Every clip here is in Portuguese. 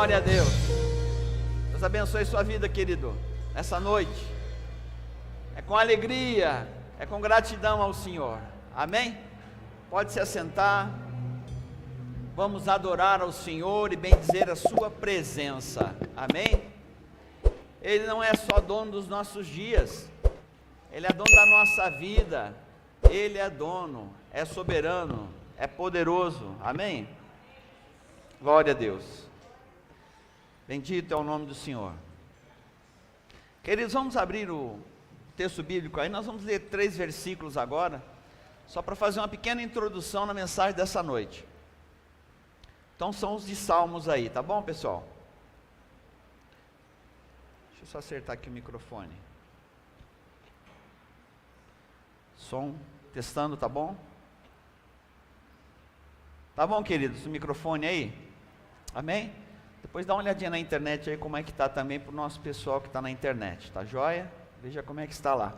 Glória a Deus. Deus abençoe sua vida, querido, nessa noite. É com alegria, é com gratidão ao Senhor. Amém? Pode se assentar. Vamos adorar ao Senhor e bendizer a sua presença. Amém? Ele não é só dono dos nossos dias, Ele é dono da nossa vida. Ele é dono, é soberano, é poderoso. Amém? Glória a Deus. Bendito é o nome do Senhor. Queridos, vamos abrir o texto bíblico aí. Nós vamos ler 3 versículos agora, só para fazer uma pequena introdução na mensagem dessa noite. Então são os de Salmos aí, tá bom, pessoal? Deixa eu só acertar aqui o microfone. Som, testando, tá bom? Tá bom, queridos, o microfone aí? Amém? Depois dá uma olhadinha na internet aí como é que está também para o nosso pessoal que está na internet, tá joia? Veja como é que está lá.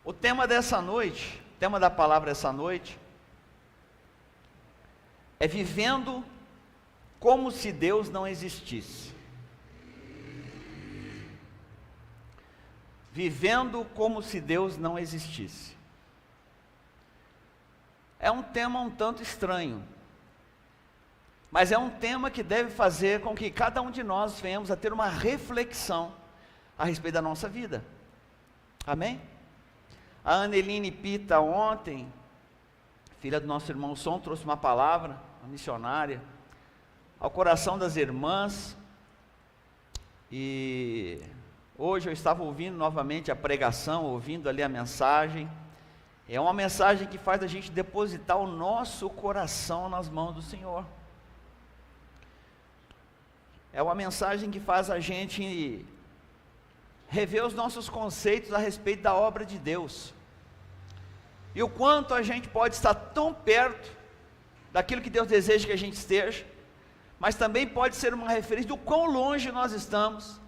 O tema dessa noite, o tema da palavra essa noite, é vivendo como se Deus não existisse. Vivendo como se Deus não existisse. É um tema um tanto estranho, mas é um tema que deve fazer com que cada um de nós venhamos a ter uma reflexão a respeito da nossa vida. Amém? A Aneline Pita ontem, filha do nosso irmão Som, trouxe uma palavra, uma missionária, ao coração das irmãs, e hoje eu estava ouvindo novamente a pregação, ouvindo ali a mensagem. É uma mensagem que faz a gente depositar o nosso coração nas mãos do Senhor. É uma mensagem que faz a gente rever os nossos conceitos a respeito da obra de Deus. E o quanto a gente pode estar tão perto daquilo que Deus deseja que a gente esteja, mas também pode ser uma referência do quão longe nós estamos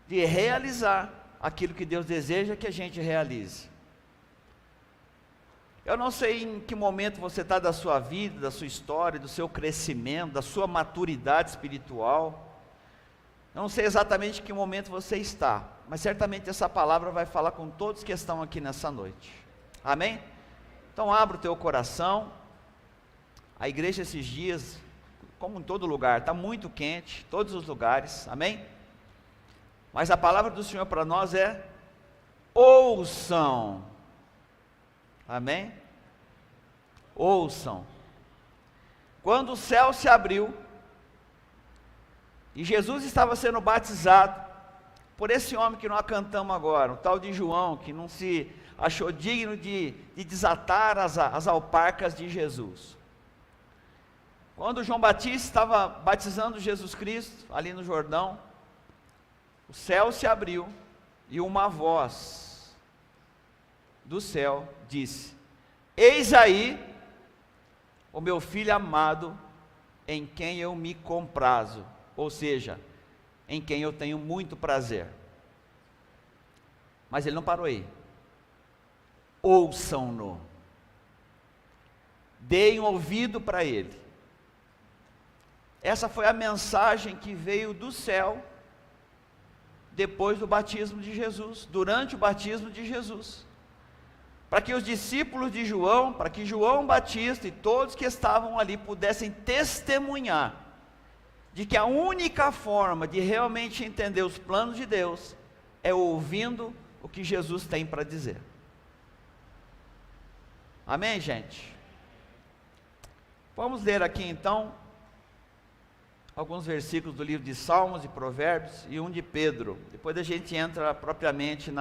de realizar aquilo que Deus deseja que a gente realize. Eu não sei em que momento você está da sua vida, da sua história, do seu crescimento, da sua maturidade espiritual. Eu não sei exatamente em que momento você está, mas certamente essa palavra vai falar com todos que estão aqui nessa noite. Amém? Então abra o teu coração. A igreja esses dias, como em todo lugar, está muito quente, todos os lugares. Amém? Mas a palavra do Senhor para nós é: ouçam. Amém? Ouçam. Quando o céu se abriu e Jesus estava sendo batizado por esse homem que nós cantamos agora, o tal de João, que não se achou digno de desatar as alparcas de Jesus. Quando João Batista estava batizando Jesus Cristo ali no Jordão, o céu se abriu e uma voz do céu disse: eis aí o meu filho amado, em quem eu me comprazo, ou seja, em quem eu tenho muito prazer. Mas ele não parou aí. Ouçam-no, deem ouvido para ele. Essa foi a mensagem que veio do céu depois do batismo de Jesus, durante o batismo de Jesus, para que os discípulos de João, para que João Batista e todos que estavam ali pudessem testemunhar de que a única forma de realmente entender os planos de Deus é ouvindo o que Jesus tem para dizer. Amém, gente? Vamos ler aqui então alguns versículos do livro de Salmos e Provérbios e um de Pedro. Depois a gente entra propriamente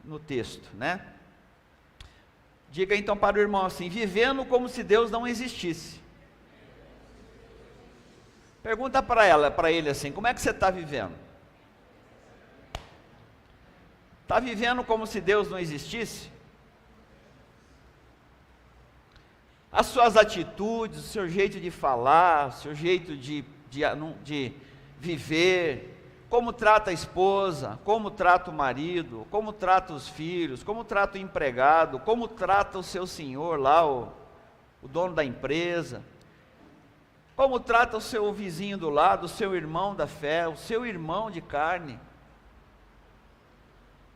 no texto, né? Diga então para o irmão assim: vivendo como se Deus não existisse. Pergunta para ele assim: como é que você está vivendo? Está vivendo como se Deus não existisse? As suas atitudes, o seu jeito de falar, o seu jeito de viver, como trata a esposa, como trata o marido, como trata os filhos, como trata o empregado, como trata o seu senhor lá, o dono da empresa, como trata o seu vizinho do lado, o seu irmão da fé, o seu irmão de carne.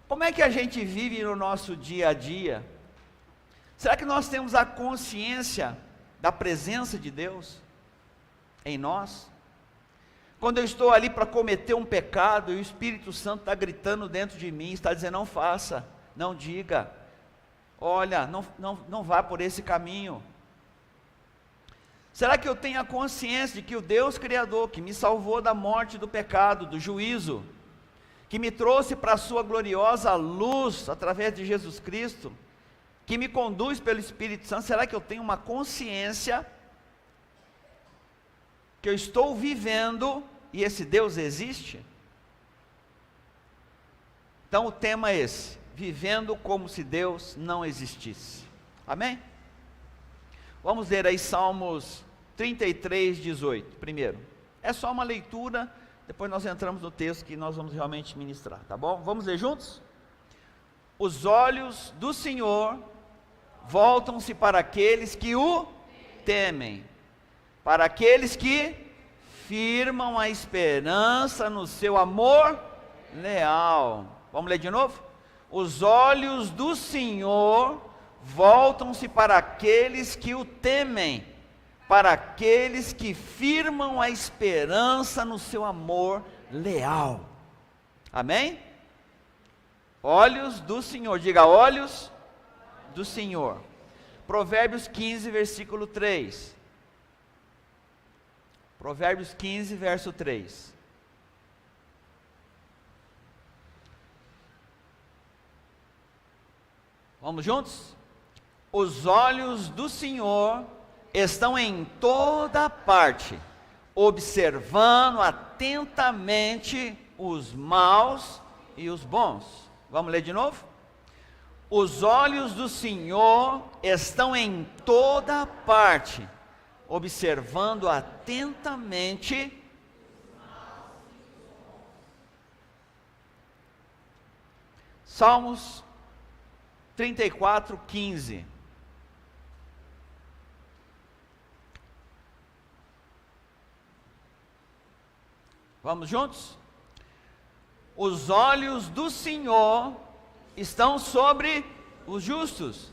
Como é que a gente vive no nosso dia a dia? Será que nós temos a consciência da presença de Deus em nós? Quando eu estou ali para cometer um pecado e o Espírito Santo está gritando dentro de mim, está dizendo: não faça, não diga, olha, não vá por esse caminho. Será que eu tenho a consciência de que o Deus Criador, que me salvou da morte, do pecado, do juízo, que me trouxe para a sua gloriosa luz através de Jesus Cristo, que me conduz pelo Espírito Santo, será que eu tenho uma consciência que eu estou vivendo e esse Deus existe? Então o tema é esse: vivendo como se Deus não existisse. Amém? Vamos ler aí Salmos 33, 18, primeiro. É só uma leitura, depois nós entramos no texto que nós vamos realmente ministrar, tá bom? Vamos ler juntos? Os olhos do Senhor voltam-se para aqueles que o temem, para aqueles que firmam a esperança no seu amor leal. Vamos ler de novo? Os olhos do Senhor voltam-se para aqueles que o temem, para aqueles que firmam a esperança no seu amor leal. Amém? Olhos do Senhor, diga: olhos do Senhor. Provérbios 15, versículo 3. Provérbios 15, verso 3. Vamos juntos? Os olhos do Senhor estão em toda parte, observando atentamente os maus e os bons. Vamos ler de novo? Os olhos do Senhor estão em toda parte, observando atentamente Salmos 34, 15. Vamos juntos? Os olhos do Senhor estão sobre os justos,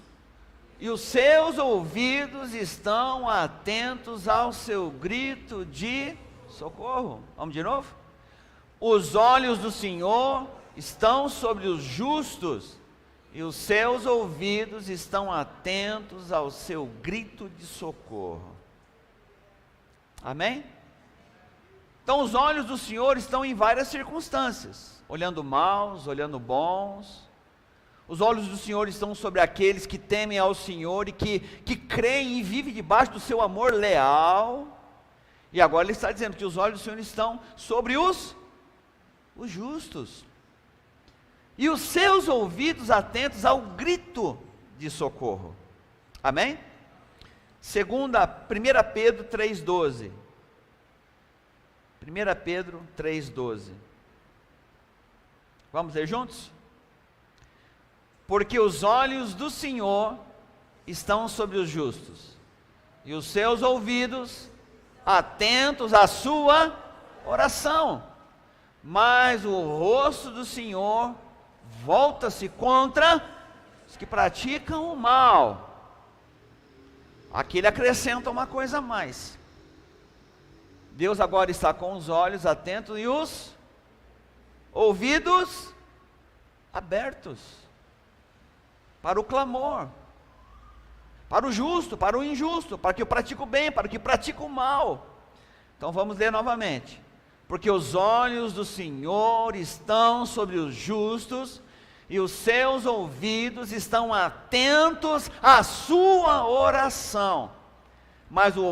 e os seus ouvidos estão atentos ao seu grito de socorro. Vamos de novo? Os olhos do Senhor estão sobre os justos, e os seus ouvidos estão atentos ao seu grito de socorro. Amém? Então os olhos do Senhor estão em várias circunstâncias, olhando maus, olhando bons. Os olhos do Senhor estão sobre aqueles que temem ao Senhor e que creem e vivem debaixo do seu amor leal. E agora ele está dizendo que os olhos do Senhor estão sobre os justos, e os seus ouvidos atentos ao grito de socorro. Amém? 1 Pedro 3,12. 1 Pedro 3,12. Vamos ler juntos? Porque os olhos do Senhor estão sobre os justos, e os seus ouvidos atentos à sua oração, mas o rosto do Senhor volta-se contra os que praticam o mal. Aqui ele acrescenta uma coisa a mais. Deus agora está com os olhos atentos e os ouvidos abertos para o clamor, para o justo, para o injusto, para o que pratica o bem, para o que pratica o mal. Então vamos ler novamente. Porque os olhos do Senhor estão sobre os justos, e os seus ouvidos estão atentos à sua oração, mas o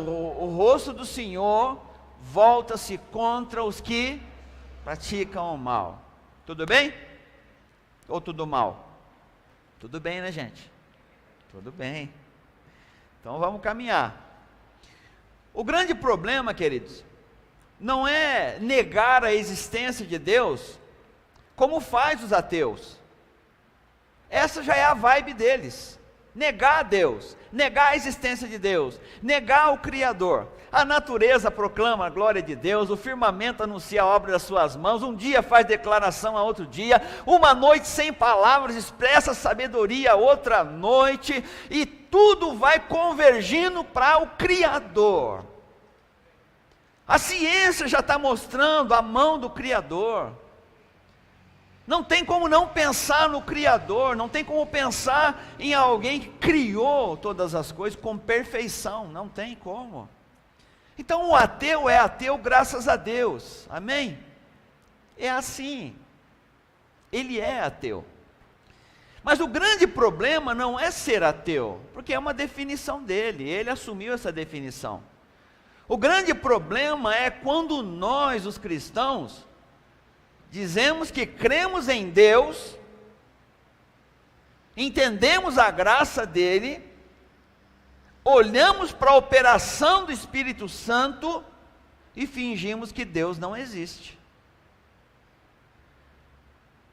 rosto do Senhor volta-se contra os que praticam o mal. Tudo bem? Ou tudo mal? Tudo bem, né, gente? Tudo bem. Então vamos caminhar. O grande problema, queridos, não é negar a existência de Deus, como faz os ateus. Essa já é a vibe deles. Negar Deus, negar a existência de Deus, negar o Criador. A natureza proclama a glória de Deus, o firmamento anuncia a obra das suas mãos, um dia faz declaração a outro dia, uma noite sem palavras expressa sabedoria a outra noite, e tudo vai convergindo para o Criador. A ciência já está mostrando a mão do Criador. Não tem como não pensar no Criador, não tem como pensar em alguém que criou todas as coisas com perfeição, não tem como. Então o ateu é ateu graças a Deus, amém? É assim, ele é ateu. Mas o grande problema não é ser ateu, porque é uma definição dele, ele assumiu essa definição. O grande problema é quando nós, os cristãos, dizemos que cremos em Deus, entendemos a graça dele, olhamos para a operação do Espírito Santo e fingimos que Deus não existe.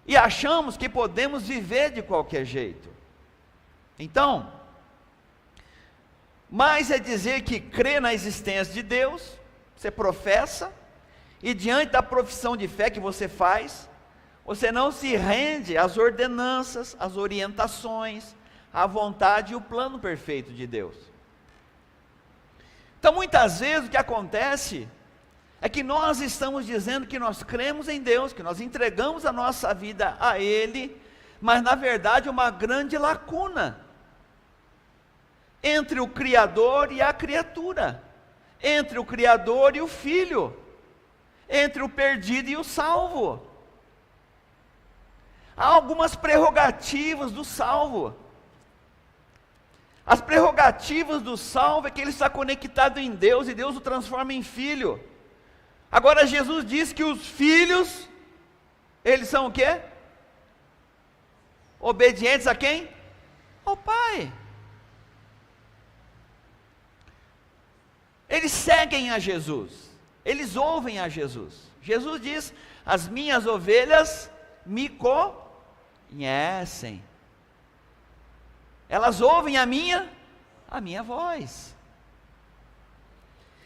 E achamos que podemos viver de qualquer jeito. Então, mais é dizer que crê na existência de Deus, você professa, e diante da profissão de fé que você faz, você não se rende às ordenanças, às orientações, à vontade e o plano perfeito de Deus. Então muitas vezes o que acontece é que nós estamos dizendo que nós cremos em Deus, que nós entregamos a nossa vida a Ele, mas na verdade uma grande lacuna entre o Criador e a criatura, entre o Criador e o Filho, entre o perdido e o salvo. Há algumas prerrogativas do salvo. As prerrogativas do salvo é que ele está conectado em Deus e Deus o transforma em filho. Agora Jesus diz que os filhos, eles são o quê? Obedientes a quem? Ao Pai. Eles seguem a Jesus. Eles ouvem a Jesus. Jesus diz: as minhas ovelhas me conhecem. Elas ouvem a minha voz.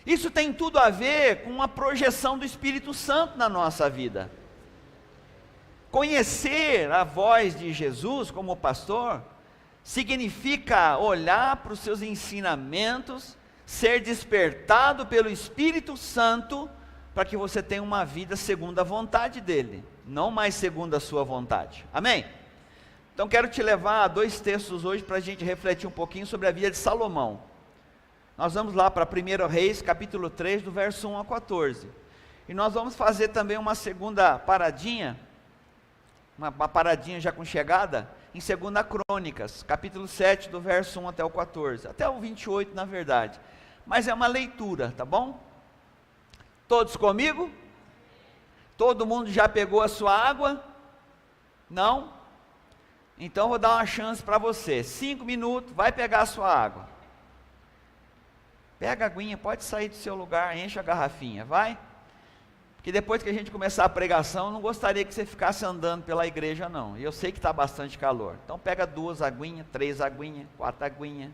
Isso tem tudo a ver com a projeção do Espírito Santo na nossa vida. Conhecer a voz de Jesus como pastor significa olhar para os seus ensinamentos, ser despertado pelo Espírito Santo, para que você tenha uma vida segundo a vontade dele, não mais segundo a sua vontade, amém? Então quero te levar a 2 textos hoje, para a gente refletir um pouquinho sobre a vida de Salomão. Nós vamos lá para 1 Reis, capítulo 3, do verso 1 a 14, e nós vamos fazer também uma segunda paradinha, uma paradinha já com chegada, em 2 Crônicas, capítulo 7, do verso 1 até o 14, até o 28 na verdade, mas é uma leitura, tá bom? Todos comigo? Todo mundo já pegou a sua água? Não? Então vou dar uma chance para você, 5 minutos, vai pegar a sua água. Pega a aguinha, pode sair do seu lugar, enche a garrafinha, vai? Porque depois que a gente começar a pregação, eu não gostaria que você ficasse andando pela igreja não, e eu sei que está bastante calor. Então pega 2 aguinhas, 3 aguinhas, 4 aguinhas.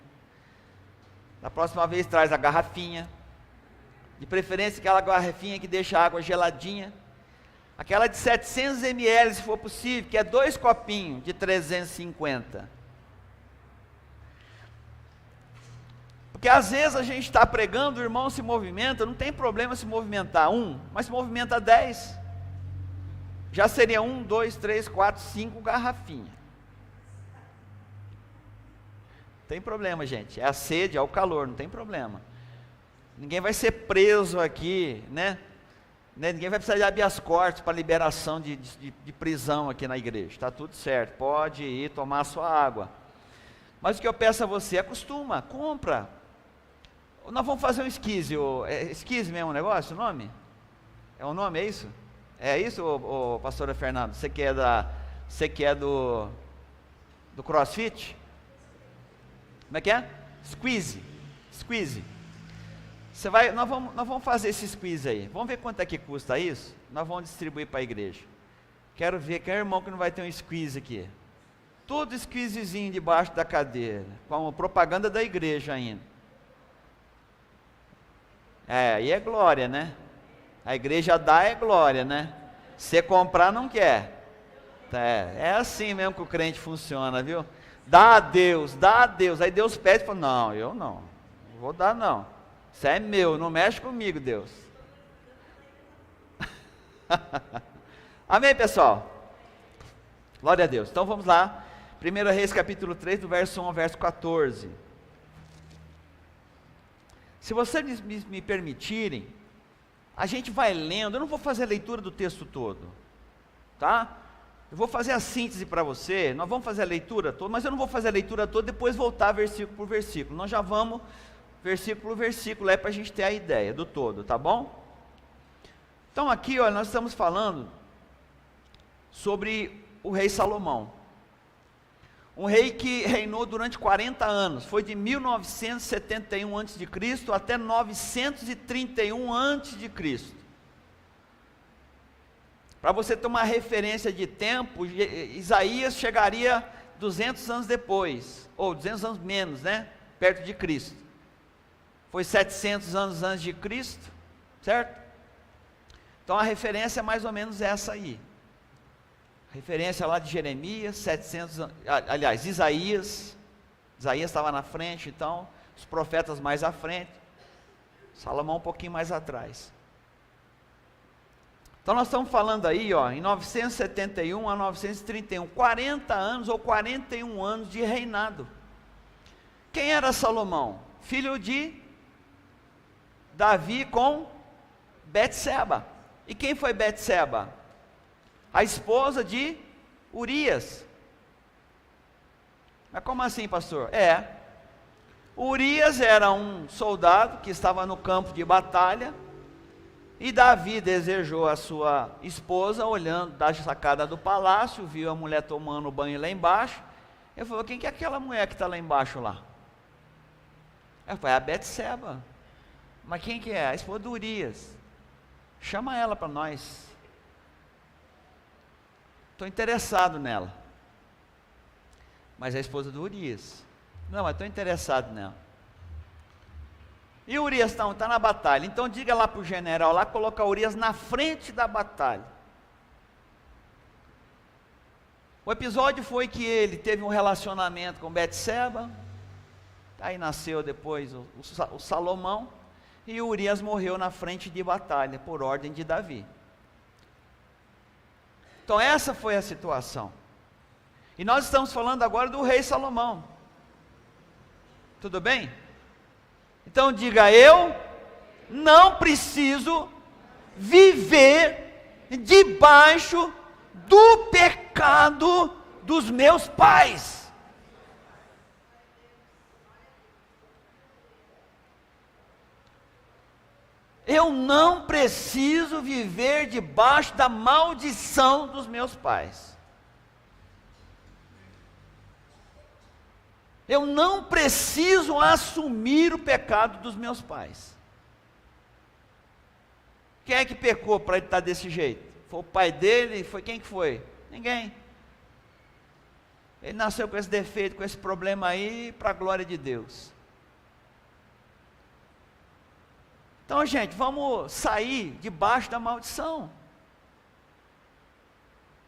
Da próxima vez traz a garrafinha, de preferência aquela garrafinha que deixa a água geladinha, aquela de 700 ml se for possível, que é 2 copinhos de 350. Porque às vezes a gente está pregando, o irmão se movimenta, não tem problema se movimentar 1, mas se movimenta 10, já seria 1, 2, 3, 4, 5 garrafinhas. Tem problema, gente, é a sede, é o calor, não tem problema. Ninguém vai ser preso aqui, né? Ninguém vai precisar de habeas corpus para liberação de prisão aqui na igreja, está tudo certo, pode ir tomar a sua água. Mas o que eu peço a você, acostuma, compra. Nós vamos fazer um esquise, esquise mesmo o negócio, o nome? É o nome, é isso? É isso, pastora Fernando? Você que é do CrossFit? Como é que é? Squeeze. Nós vamos fazer esse squeeze aí, vamos ver quanto é que custa isso, nós vamos distribuir para a igreja. Quero ver, quem é irmão que não vai ter um squeeze aqui? tudo esquisizinho debaixo da cadeira, com a propaganda da igreja ainda. Aí é glória, né? A igreja dá é glória, né? Se comprar não quer. É assim mesmo que o crente funciona, viu? Dá a Deus, dá a Deus. Aí Deus pede e fala, não, eu não vou dar não. Isso é meu, não mexe comigo, Deus. Amém, pessoal? Glória a Deus. Então vamos lá. 1 Reis capítulo 3, do verso 1 ao verso 14. Se vocês me permitirem, a gente vai lendo. Eu não vou fazer a leitura do texto todo, tá? Eu vou fazer a síntese para você. Nós vamos fazer a leitura toda, mas eu não vou fazer a leitura toda e depois voltar versículo por versículo. Nós já vamos versículo por versículo, para a gente ter a ideia do todo, tá bom? Então aqui, olha, nós estamos falando sobre o rei Salomão. Um rei que reinou durante 40 anos, foi de 1971 a.C. até 931 a.C. Para você ter uma referência de tempo, Isaías chegaria 200 anos depois, ou 200 anos menos, né? Perto de Cristo. Foi 700 anos antes de Cristo, certo? Então a referência é mais ou menos essa aí. Referência lá de Jeremias, 700, aliás, Isaías estava na frente, então, os profetas mais à frente, Salomão um pouquinho mais atrás. Então nós estamos falando aí, ó, em 971 a 931, 40 anos ou 41 anos de reinado. Quem era Salomão? Filho de Davi com Betseba. E quem foi Betseba? A esposa de Urias. Mas como assim, pastor? Urias era um soldado que estava no campo de batalha, e Davi desejou a sua esposa, olhando da sacada do palácio, viu a mulher tomando banho lá embaixo, ele falou, quem que é aquela mulher que está lá embaixo lá? Ela falou, é a Betseba. Mas quem que é? A esposa de Urias. Chama ela para nós. Estou interessado nela. Mas é a esposa do Urias. Não, mas estou interessado nela. E Urias está na batalha. Então diga lá para o general lá, colocar Urias na frente da batalha. O episódio foi que ele teve um relacionamento com Betseba. Aí nasceu depois o Salomão. E Urias morreu na frente de batalha, por ordem de Davi. Então essa foi a situação. E nós estamos falando agora do rei Salomão. Tudo bem? Então diga, eu não preciso viver debaixo do pecado dos meus pais. Eu não preciso viver debaixo da maldição dos meus pais. Eu não preciso assumir o pecado dos meus pais. Quem é que pecou para ele estar desse jeito? Foi o pai dele? Foi quem que foi? Ninguém. Ele nasceu com esse defeito, com esse problema aí, para a glória de Deus. Então, gente, vamos sair debaixo da maldição.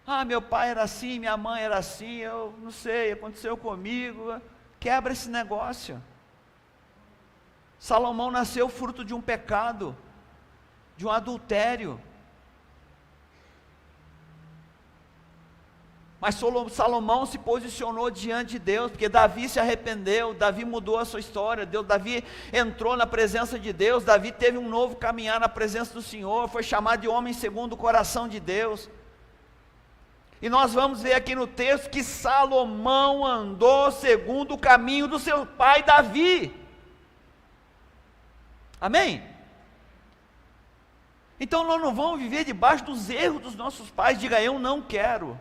Ah, meu pai era assim, minha mãe era assim, eu não sei, aconteceu comigo. Quebra esse negócio. Salomão nasceu fruto de um pecado, de um adultério. Mas Salomão se posicionou diante de Deus, porque Davi se arrependeu, Davi mudou a sua história, Davi entrou na presença de Deus, Davi teve um novo caminhar na presença do Senhor, foi chamado de homem segundo o coração de Deus. E nós vamos ver aqui no texto que Salomão andou segundo o caminho do seu pai Davi. Amém? Então nós não vamos viver debaixo dos erros dos nossos pais. Diga, eu não quero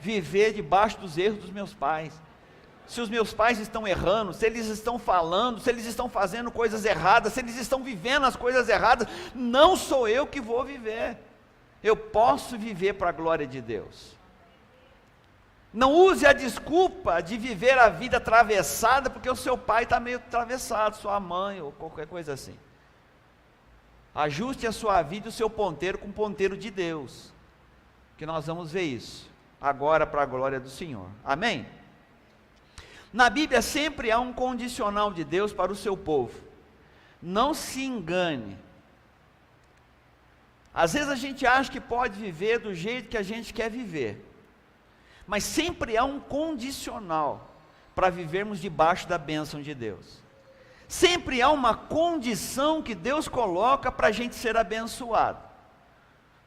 viver debaixo dos erros dos meus pais. Se os meus pais estão errando, se eles estão falando, se eles estão fazendo coisas erradas, se eles estão vivendo as coisas erradas, não sou eu que vou viver. Eu posso viver para a glória de Deus. Não use a desculpa de viver a vida atravessada, porque o seu pai está meio atravessado, sua mãe, ou qualquer coisa assim. Ajuste a sua vida e o seu ponteiro com o ponteiro de Deus, que nós vamos ver isso, agora para a glória do Senhor, amém? Na Bíblia sempre há um condicional de Deus para o seu povo, não se engane. Às vezes a gente acha que pode viver do jeito que a gente quer viver, mas sempre há um condicional para vivermos debaixo da bênção de Deus. Sempre há uma condição que Deus coloca para a gente ser abençoado.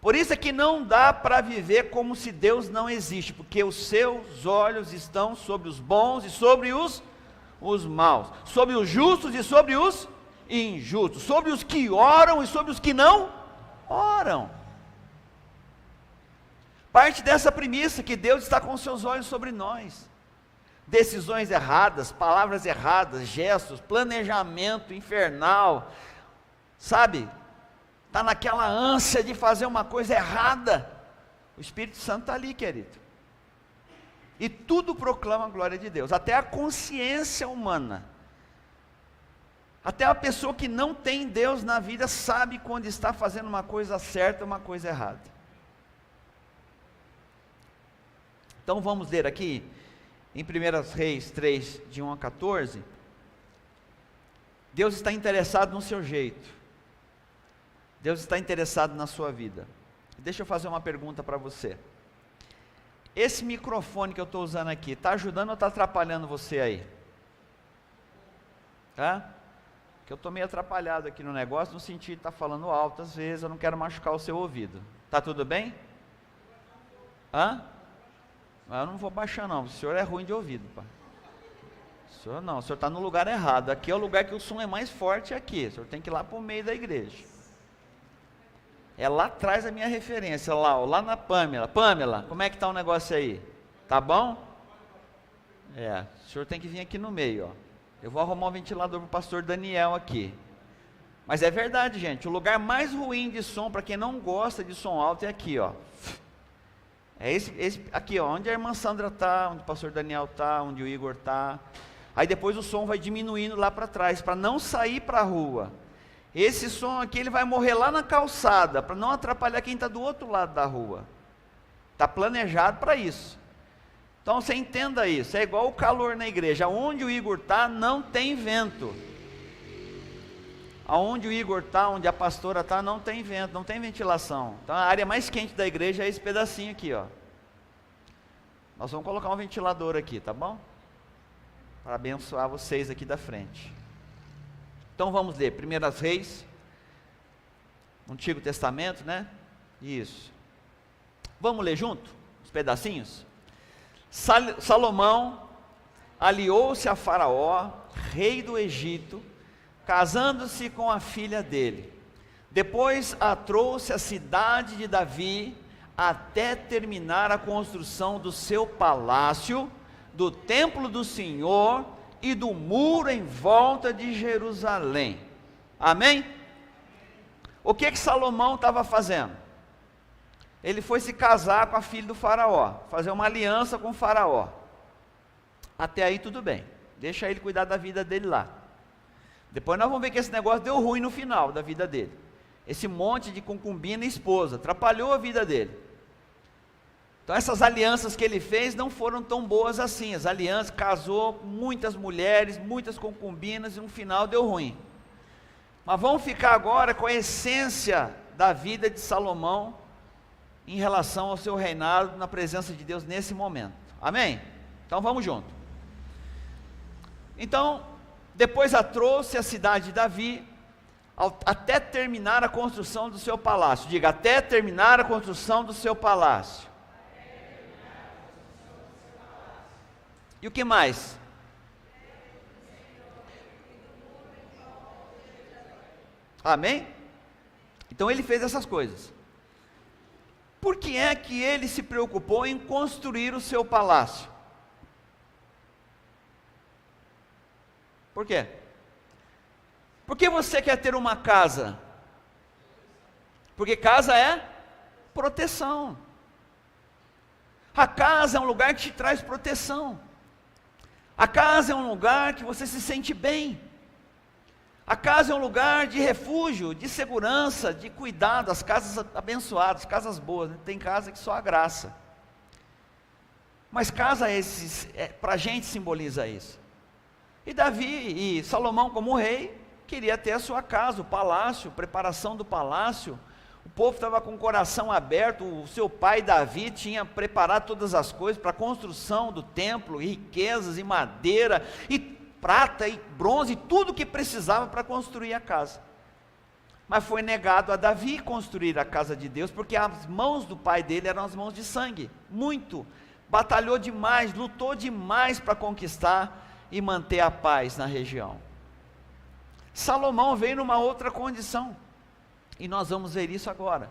Por isso é que não dá para viver como se Deus não existe, porque os seus olhos estão sobre os bons e sobre os maus, sobre os justos e sobre os injustos, sobre os que oram e sobre os que não oram. Parte dessa premissa que Deus está com seus olhos sobre nós. Decisões erradas, palavras erradas, gestos, planejamento infernal, sabe? Está naquela ânsia de fazer uma coisa errada. O Espírito Santo está ali, querido. E tudo proclama a glória de Deus, até a consciência humana. Até a pessoa que não tem Deus na vida sabe quando está fazendo uma coisa certa ou uma coisa errada. Então vamos ler aqui, em 1 Reis 3, de 1 a 14, Deus está interessado no seu jeito, Deus está interessado na sua vida. Deixa eu fazer uma pergunta para você, esse microfone que eu estou usando aqui, está ajudando ou está atrapalhando você aí? Porque eu estou meio atrapalhado aqui no negócio, no sentido de estar falando alto às vezes, eu não quero machucar o seu ouvido, está tudo bem? Eu não vou baixar não, o senhor é ruim de ouvido, pai. O senhor não, o senhor está no lugar errado, aqui é o lugar que o som é mais forte, aqui, o senhor tem que ir lá para o meio da igreja. É lá atrás a minha referência, lá na Pamela. Pamela, como é que está o negócio aí? Tá bom? O senhor tem que vir aqui no meio, ó. Eu vou arrumar um ventilador para o pastor Daniel aqui. Mas é verdade, gente, o lugar mais ruim de som, para quem não gosta de som alto, é aqui, ó. É esse aqui, ó, onde a irmã Sandra está, onde o pastor Daniel está, onde o Igor está. Aí depois o som vai diminuindo lá para trás, para não sair para a rua. Esse som aqui, ele vai morrer lá na calçada, para não atrapalhar quem está do outro lado da rua. Está planejado para isso. Então você entenda isso, é igual o calor na igreja, onde o Igor está não tem vento. Aonde o Igor está, onde a pastora está, não tem vento, não tem ventilação. Então a área mais quente da igreja é esse pedacinho aqui, ó. Nós vamos colocar um ventilador aqui, tá bom? Para abençoar vocês aqui da frente. Então vamos ler, 1 Reis, Antigo Testamento, né? Isso. Vamos ler junto, os pedacinhos? Salomão aliou-se a Faraó, rei do Egito, casando-se com a filha dele. Depois a trouxe à cidade de Davi, até terminar a construção do seu palácio, do templo do Senhor e do muro em volta de Jerusalém. Amém? O que Salomão estava fazendo? Ele foi se casar com a filha do faraó, fazer uma aliança com o faraó. Até aí tudo bem, deixa ele cuidar da vida dele lá. Depois nós vamos ver que esse negócio deu ruim no final da vida dele. Esse monte de concubina e esposa, atrapalhou a vida dele. Então essas alianças que ele fez não foram tão boas assim. As alianças, casou com muitas mulheres, muitas concubinas e no final deu ruim. Mas vamos ficar agora com a essência da vida de Salomão em relação ao seu reinado na presença de Deus nesse momento. Amém? Então vamos junto. Então, depois a trouxe à cidade de Davi, até terminar a construção do seu palácio. Diga, até terminar a construção do seu palácio. E o que mais? Amém? Então ele fez essas coisas. Por que é que ele se preocupou em construir o seu palácio? Por quê? Por que você quer ter uma casa? Porque casa é proteção. A casa é um lugar que te traz proteção. A casa é um lugar que você se sente bem. A casa é um lugar de refúgio, de segurança, de cuidado. As casas abençoadas, casas boas, né? Tem casa que só a graça. Mas casa para a gente simboliza isso. E Davi e Salomão como rei, queria ter a sua casa, o palácio, preparação do palácio. O povo estava com o coração aberto, o seu pai Davi tinha preparado todas as coisas para a construção do templo, riquezas e madeira, e prata e bronze, tudo que precisava para construir a casa. Mas foi negado a Davi construir a casa de Deus, porque as mãos do pai dele eram as mãos de sangue, muito, batalhou demais, lutou demais para conquistar e manter a paz na região. Salomão veio numa outra condição, e nós vamos ver isso agora.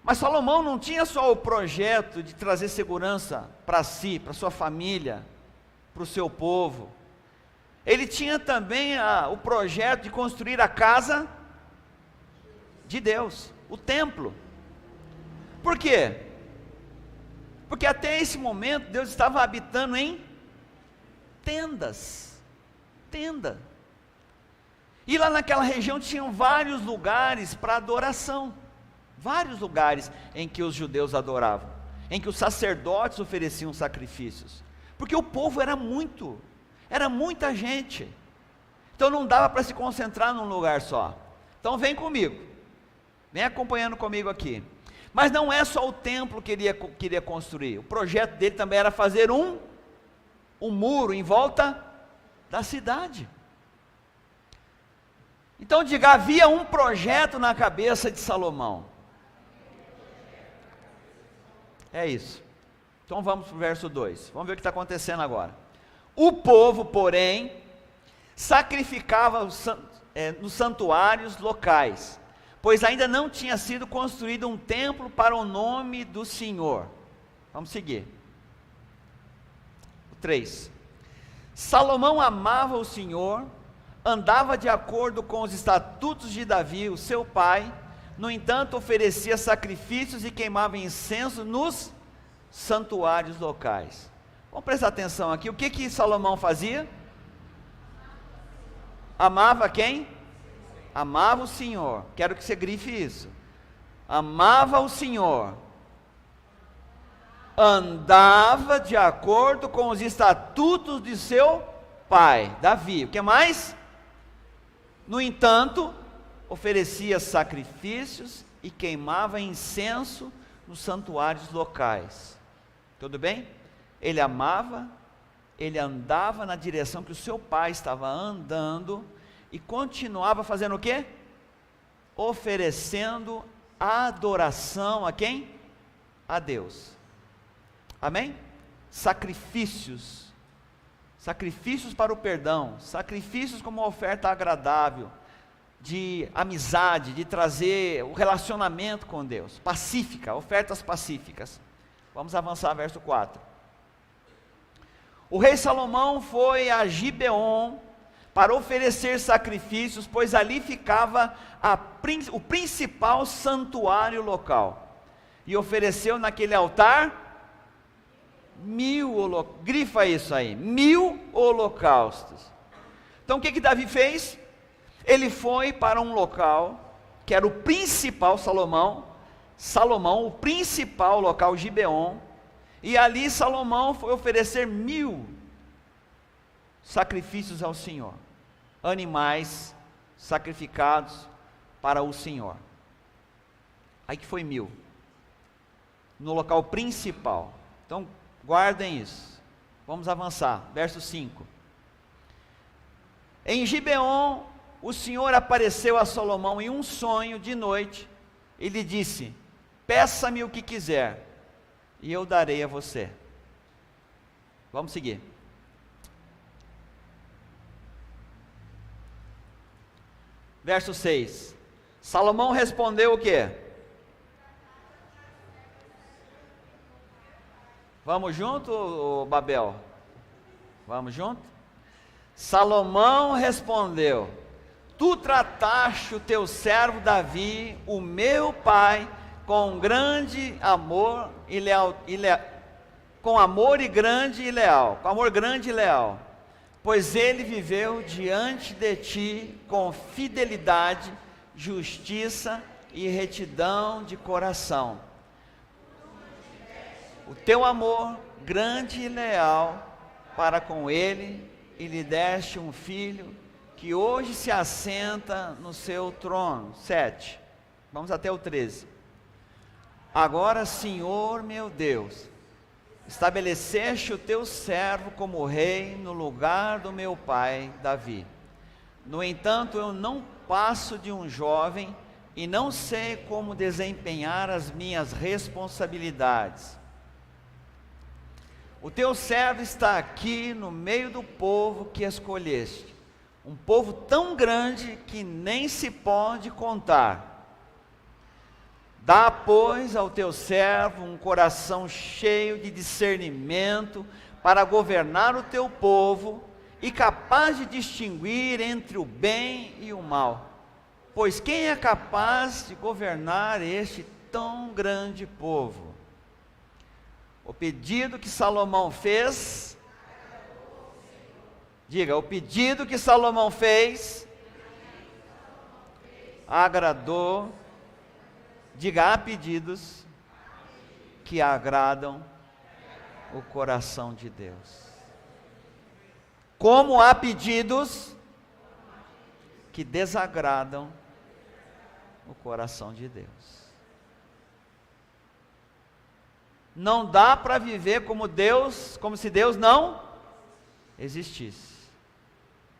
Mas Salomão não tinha só o projeto de trazer segurança para si, para sua família, para o seu povo. Ele tinha também o projeto de construir a casa de Deus, o templo. Por quê? Porque até esse momento Deus estava habitando em tendas. Tenda. E lá naquela região tinham vários lugares para adoração. Vários lugares em que os judeus adoravam, em que os sacerdotes ofereciam sacrifícios. Porque o povo era muita gente. Então não dava para se concentrar num lugar só. Então vem comigo. Vem acompanhando comigo aqui. Mas não é só o templo que ele queria construir. O projeto dele também era fazer um muro em volta da cidade. Então diga, havia um projeto na cabeça de Salomão. É isso. Então vamos para o verso 2. Vamos ver o que está acontecendo agora. O povo, porém, sacrificava nos santuários locais, pois ainda não tinha sido construído um templo para o nome do Senhor. Vamos seguir. 3. Salomão amava o Senhor, andava de acordo com os estatutos de Davi, o seu pai. No entanto, oferecia sacrifícios e queimava incenso nos santuários locais. Vamos prestar atenção aqui, o que Salomão fazia? Amava quem? Amava o Senhor. Quero que você grife isso. Amava o Senhor, andava de acordo com os estatutos de seu pai, Davi. O que mais? No entanto, oferecia sacrifícios e queimava incenso nos santuários locais. Tudo bem? Ele amava, ele andava na direção que o seu pai estava andando e continuava fazendo o quê? Oferecendo adoração a quem? A Deus. Amém? Sacrifícios para o perdão, sacrifícios como uma oferta agradável, de amizade, de trazer o relacionamento com Deus, pacífica, ofertas pacíficas. Vamos avançar, verso 4. O rei Salomão foi a Gibeon para oferecer sacrifícios, pois ali ficava o principal santuário local, e ofereceu naquele altar 1000 holocaustos. Grifa isso aí, 1000 holocaustos. Então o que Davi fez? Ele foi para um local que era o principal, Salomão, o principal local, Gibeon, e ali Salomão foi oferecer 1000 sacrifícios ao Senhor, animais sacrificados para o Senhor. Aí que foi 1000, no local principal. Então guardem isso. Vamos avançar, verso 5. Em Gibeon, o Senhor apareceu a Salomão em um sonho de noite, e lhe disse: peça-me o que quiser, e eu darei a você. Vamos seguir. Verso 6. Salomão respondeu o quê? Vamos junto, Babel? Vamos junto? Salomão respondeu: tu trataste o teu servo Davi, o meu pai, com grande amor e com amor grande e leal, pois ele viveu diante de ti com fidelidade, justiça e retidão de coração. O teu amor grande e leal para com ele, e lhe deste um filho, que hoje se assenta no seu trono. 7, vamos até o 13. Agora, Senhor meu Deus, estabeleceste o teu servo como rei no lugar do meu pai Davi. No entanto, eu não passo de um jovem e não sei como desempenhar as minhas responsabilidades. O teu servo está aqui no meio do povo que escolheste, um povo tão grande que nem se pode contar. Dá, pois, ao teu servo um coração cheio de discernimento para governar o teu povo e capaz de distinguir entre o bem e o mal. Pois quem é capaz de governar este tão grande povo? O pedido que Salomão fez, diga, o pedido que Salomão fez, agradou, diga, há pedidos que agradam o coração de Deus. Como há pedidos que desagradam o coração de Deus. Não dá para viver como se Deus não existisse,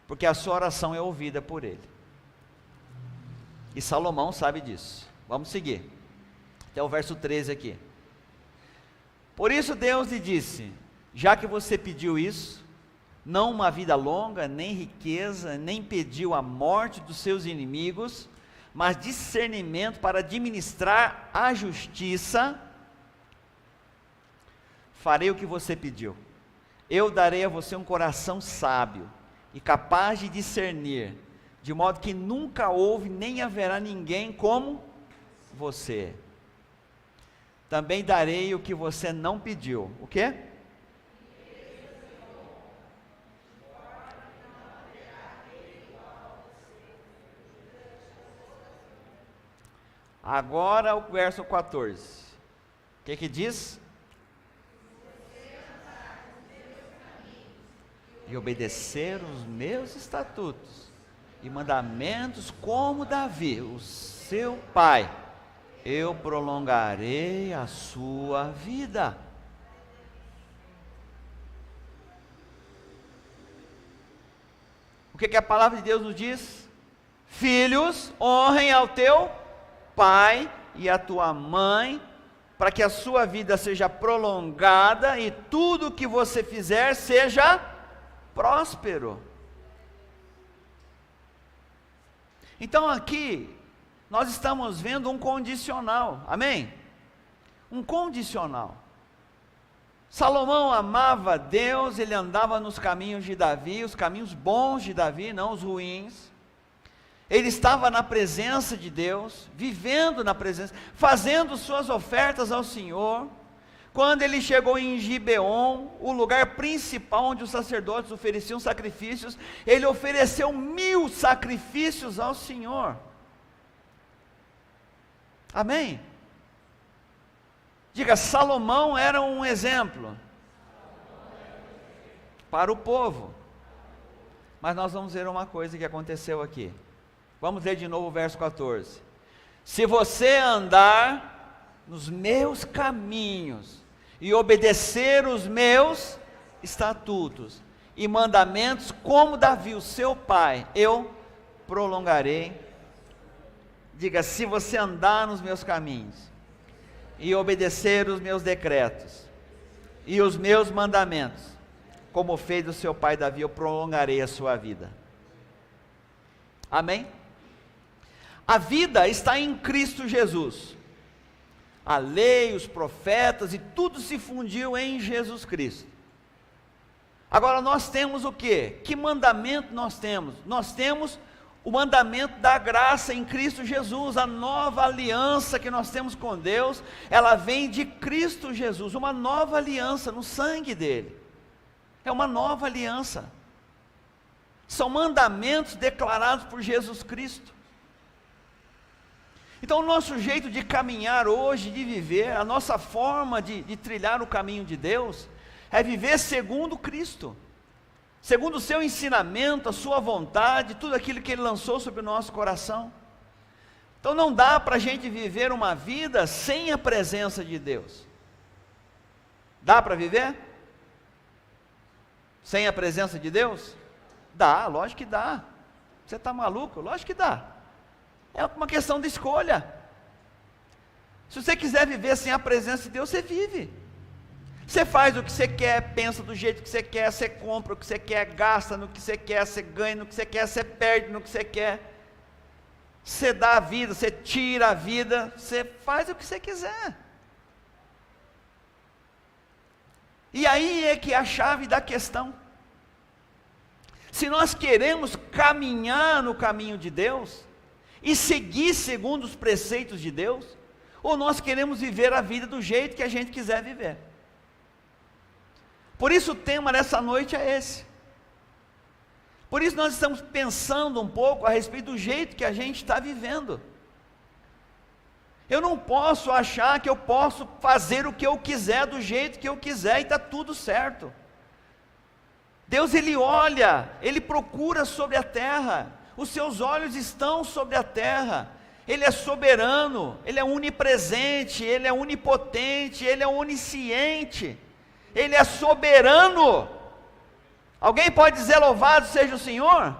porque a sua oração é ouvida por Ele, e Salomão sabe disso. Vamos seguir, até o verso 13 aqui. Por isso Deus lhe disse: já que você pediu isso, não uma vida longa, nem riqueza, nem pediu a morte dos seus inimigos, mas discernimento para administrar a justiça, farei o que você pediu. Eu darei a você um coração sábio e capaz de discernir, de modo que nunca houve nem haverá ninguém como você. Também darei o que você não pediu. O quê? Agora o verso 14. O que diz? E obedecer os meus estatutos e mandamentos como Davi, o seu pai, eu prolongarei a sua vida. O que a palavra de Deus nos diz? Filhos, honrem ao teu pai e a tua mãe, para que a sua vida seja prolongada e tudo o que você fizer seja próspero. Então aqui nós estamos vendo um condicional, amém? Um condicional. Salomão amava Deus, ele andava nos caminhos de Davi, os caminhos bons de Davi, não os ruins. Ele estava na presença de Deus, vivendo na presença, fazendo suas ofertas ao Senhor. Quando ele chegou em Gibeon, o lugar principal onde os sacerdotes ofereciam sacrifícios, ele ofereceu 1000 sacrifícios ao Senhor. Amém? Diga, Salomão era um exemplo para o povo. Mas nós vamos ver uma coisa que aconteceu aqui. Vamos ler de novo o verso 14. Se você andar nos meus caminhos e obedecer os meus estatutos e mandamentos, como Davi, o seu pai, eu prolongarei. Diga, se você andar nos meus caminhos e obedecer os meus decretos e os meus mandamentos, como fez o seu pai Davi, eu prolongarei a sua vida. Amém? A vida está em Cristo Jesus. A lei, os profetas e tudo se fundiu em Jesus Cristo. Agora nós temos o quê? Que mandamento nós temos? Nós temos o mandamento da graça em Cristo Jesus, a nova aliança que nós temos com Deus, ela vem de Cristo Jesus, uma nova aliança no sangue dele, é uma nova aliança, são mandamentos declarados por Jesus Cristo. Então o nosso jeito de caminhar hoje, de viver, a nossa forma de trilhar o caminho de Deus, é viver segundo Cristo, segundo o seu ensinamento, a sua vontade, tudo aquilo que Ele lançou sobre o nosso coração. Então não dá para a gente viver uma vida sem a presença de Deus. Dá para viver? Sem a presença de Deus? Dá, lógico que dá. Você está maluco? Lógico que dá. É uma questão de escolha. Se você quiser viver sem a presença de Deus, você vive. Você faz o que você quer, pensa do jeito que você quer, você compra o que você quer, gasta no que você quer, você ganha no que você quer, você perde no que você quer. Você dá a vida, você tira a vida, você faz o que você quiser. E aí é que é a chave da questão. Se nós queremos caminhar no caminho de Deus, e seguir segundo os preceitos de Deus, ou nós queremos viver a vida do jeito que a gente quiser viver. Por isso o tema dessa noite é esse. Por isso nós estamos pensando um pouco a respeito do jeito que a gente está vivendo. Eu não posso achar que eu posso fazer o que eu quiser, do jeito que eu quiser, e está tudo certo. Deus, Ele olha, Ele procura sobre a terra, os seus olhos estão sobre a terra, Ele é soberano, Ele é onipresente, Ele é onipotente, Ele é onisciente, Ele é soberano. Alguém pode dizer louvado seja o Senhor?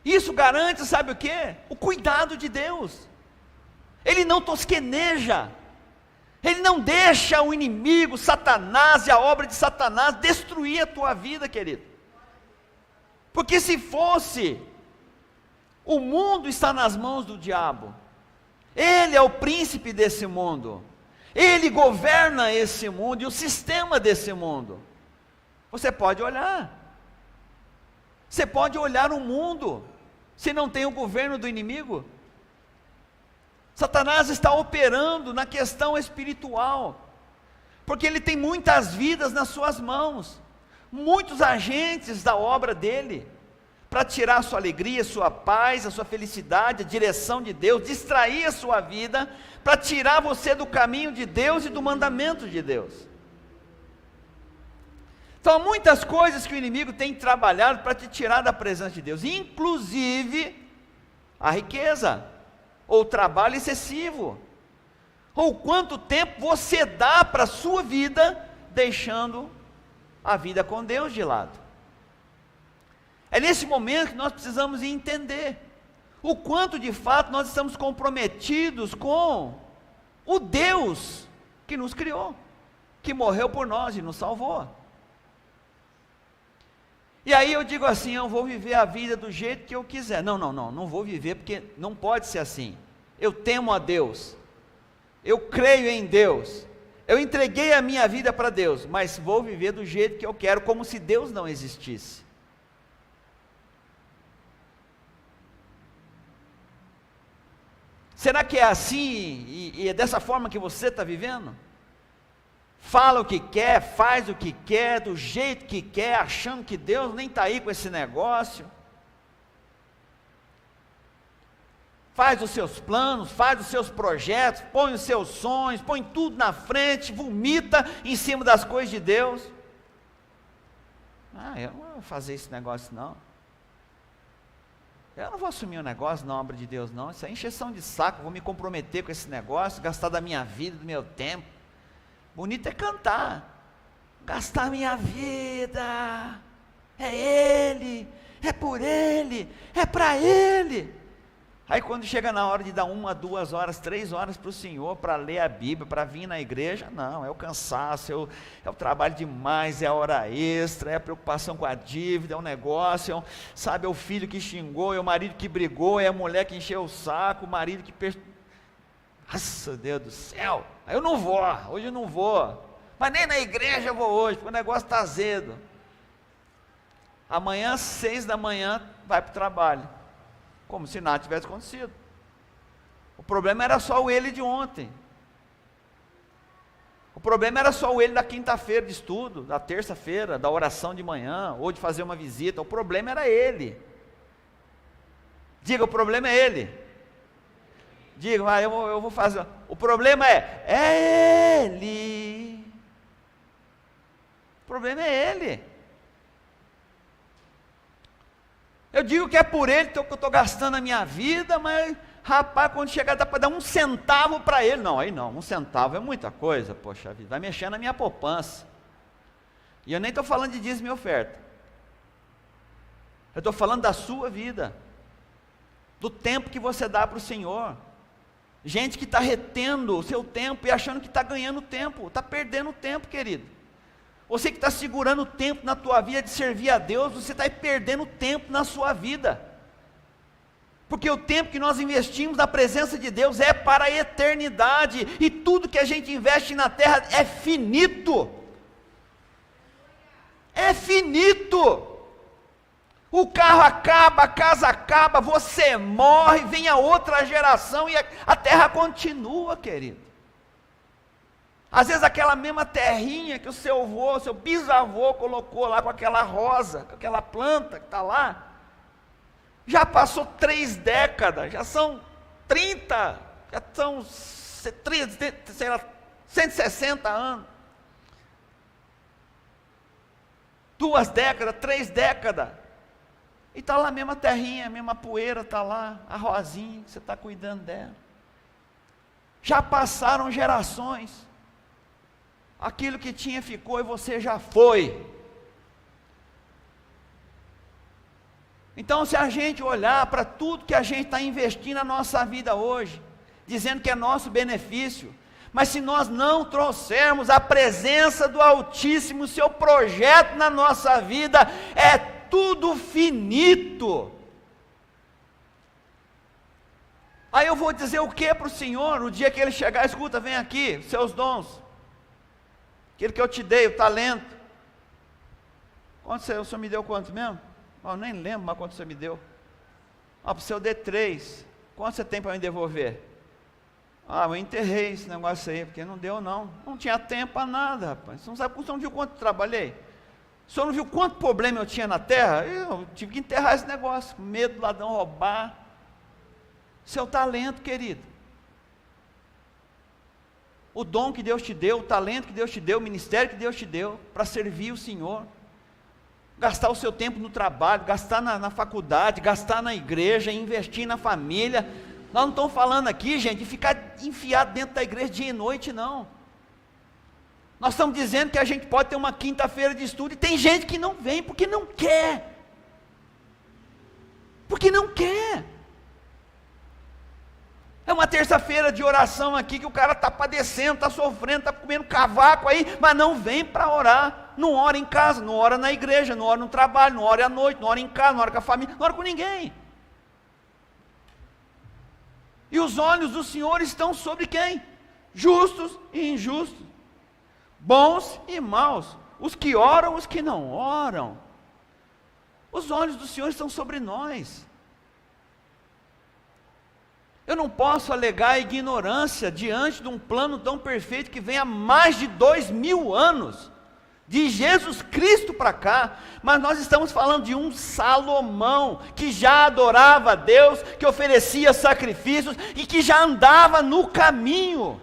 Isso garante, sabe o quê? O cuidado de Deus. Ele não tosqueneja, Ele não deixa o inimigo, Satanás e a obra de Satanás destruir a tua vida, querido. Porque se fosse, o mundo está nas mãos do diabo, ele é o príncipe desse mundo, ele governa esse mundo e o sistema desse mundo. Você pode olhar o mundo, se não tem o governo do inimigo. Satanás está operando na questão espiritual, porque ele tem muitas vidas nas suas mãos, muitos agentes da obra dele, para tirar a sua alegria, a sua paz, a sua felicidade, a direção de Deus, distrair a sua vida, para tirar você do caminho de Deus e do mandamento de Deus. Então, há muitas coisas que o inimigo tem trabalhado para te tirar da presença de Deus, inclusive a riqueza, ou o trabalho excessivo, ou quanto tempo você dá para a sua vida, deixando a vida com Deus de lado. É nesse momento que nós precisamos entender o quanto de fato nós estamos comprometidos com o Deus que nos criou, que morreu por nós e nos salvou. E aí eu digo assim, eu vou viver a vida do jeito que eu quiser. Não vou viver, porque não pode ser assim. Eu temo a Deus, eu creio em Deus, eu entreguei a minha vida para Deus, mas vou viver do jeito que eu quero, como se Deus não existisse. Será que é assim, e é dessa forma que você está vivendo? Fala o que quer, faz o que quer, do jeito que quer, achando que Deus nem está aí com esse negócio. Faz os seus planos, faz os seus projetos, põe os seus sonhos, põe tudo na frente, vomita em cima das coisas de Deus. Eu não vou fazer esse negócio não. Eu não vou assumir o negócio na obra de Deus não, isso é encheção de saco, vou me comprometer com esse negócio, gastar da minha vida, do meu tempo. Bonito é cantar, gastar minha vida, é Ele, é por Ele, é para Ele. Aí quando chega na hora de dar 1, 2 horas, 3 horas para o Senhor, para ler a Bíblia, para vir na igreja, não, é o cansaço, é o trabalho demais, é a hora extra, é a preocupação com a dívida, é o negócio, sabe, é o filho que xingou, é o marido que brigou, é a mulher que encheu o saco, o marido que... Nossa, Deus do céu, eu não vou, hoje eu não vou, mas nem na igreja eu vou hoje, porque o negócio está azedo. Amanhã, 6 da manhã, vai para o trabalho. Como se nada tivesse acontecido. O problema era só o ele de ontem. O problema era só o ele da quinta-feira de estudo, da terça-feira, da oração de manhã, ou de fazer uma visita. O problema era ele. Diga, o problema é ele. Diga, eu vou fazer. O problema é ele. O problema é ele. Eu digo que é por ele que eu estou gastando a minha vida, mas, rapaz, quando chegar dá para dar 1 centavo para ele. Não, aí não, 1 centavo é muita coisa, poxa vida, vai mexer na minha poupança. E eu nem estou falando de dízimo e oferta. Eu estou falando da sua vida, do tempo que você dá para o Senhor. Gente que está retendo o seu tempo e achando que está ganhando tempo, está perdendo tempo, querido. Você que está segurando o tempo na tua vida de servir a Deus, você está perdendo tempo na sua vida. Porque o tempo que nós investimos na presença de Deus é para a eternidade. E tudo que a gente investe na terra é finito. É finito. O carro acaba, a casa acaba, você morre, vem a outra geração e a terra continua, querido. Às vezes aquela mesma terrinha que o seu avô, seu bisavô colocou lá com aquela rosa, com aquela planta que está lá, já passou 3 décadas, já são 30, já são 160 anos. 2 décadas, 3 décadas. E está lá a mesma terrinha, a mesma poeira está lá, a rosinha, que você está cuidando dela. Já passaram gerações. Aquilo que tinha ficou e você já foi. Então, se a gente olhar para tudo que a gente está investindo na nossa vida hoje, dizendo que é nosso benefício, mas se nós não trouxermos a presença do Altíssimo, o seu projeto na nossa vida, é tudo finito. Aí eu vou dizer o que para o Senhor, o dia que Ele chegar, escuta, vem aqui, seus dons, aquilo que eu te dei, o talento. Quanto o Senhor me deu quanto mesmo? Eu nem lembro mais quanto você me deu. Para o seu eu dei 3. Quanto você tem para me devolver? Eu enterrei esse negócio aí, porque não deu não. Não tinha tempo para nada, rapaz. Você não viu quanto eu trabalhei? O senhor não viu quanto problema eu tinha na terra? Eu tive que enterrar esse negócio, com medo do ladrão roubar. Seu talento, querido. O dom que Deus te deu, o talento que Deus te deu, o ministério que Deus te deu, para servir o Senhor. Gastar o seu tempo no trabalho, gastar na faculdade, gastar na igreja, investir na família. Nós não estamos falando aqui, gente, de ficar enfiado dentro da igreja dia e noite, não. Nós estamos dizendo que a gente pode ter uma quinta-feira de estudo, e tem gente que não vem porque não quer. Porque não quer. É uma terça-feira de oração aqui, que o cara está padecendo, está sofrendo, está comendo cavaco aí, mas não vem para orar. Não ora em casa, não ora na igreja, não ora no trabalho, não ora à noite, não ora em casa, não ora com a família, não ora com ninguém. E os olhos do Senhor estão sobre quem? Justos e injustos, bons e maus, os que oram, os que não oram. Os olhos do Senhor estão sobre nós. Eu não posso alegar ignorância diante de um plano tão perfeito que vem há mais de 2000 anos, de Jesus Cristo para cá, mas nós estamos falando de um Salomão, que já adorava a Deus, que oferecia sacrifícios, e que já andava no caminho.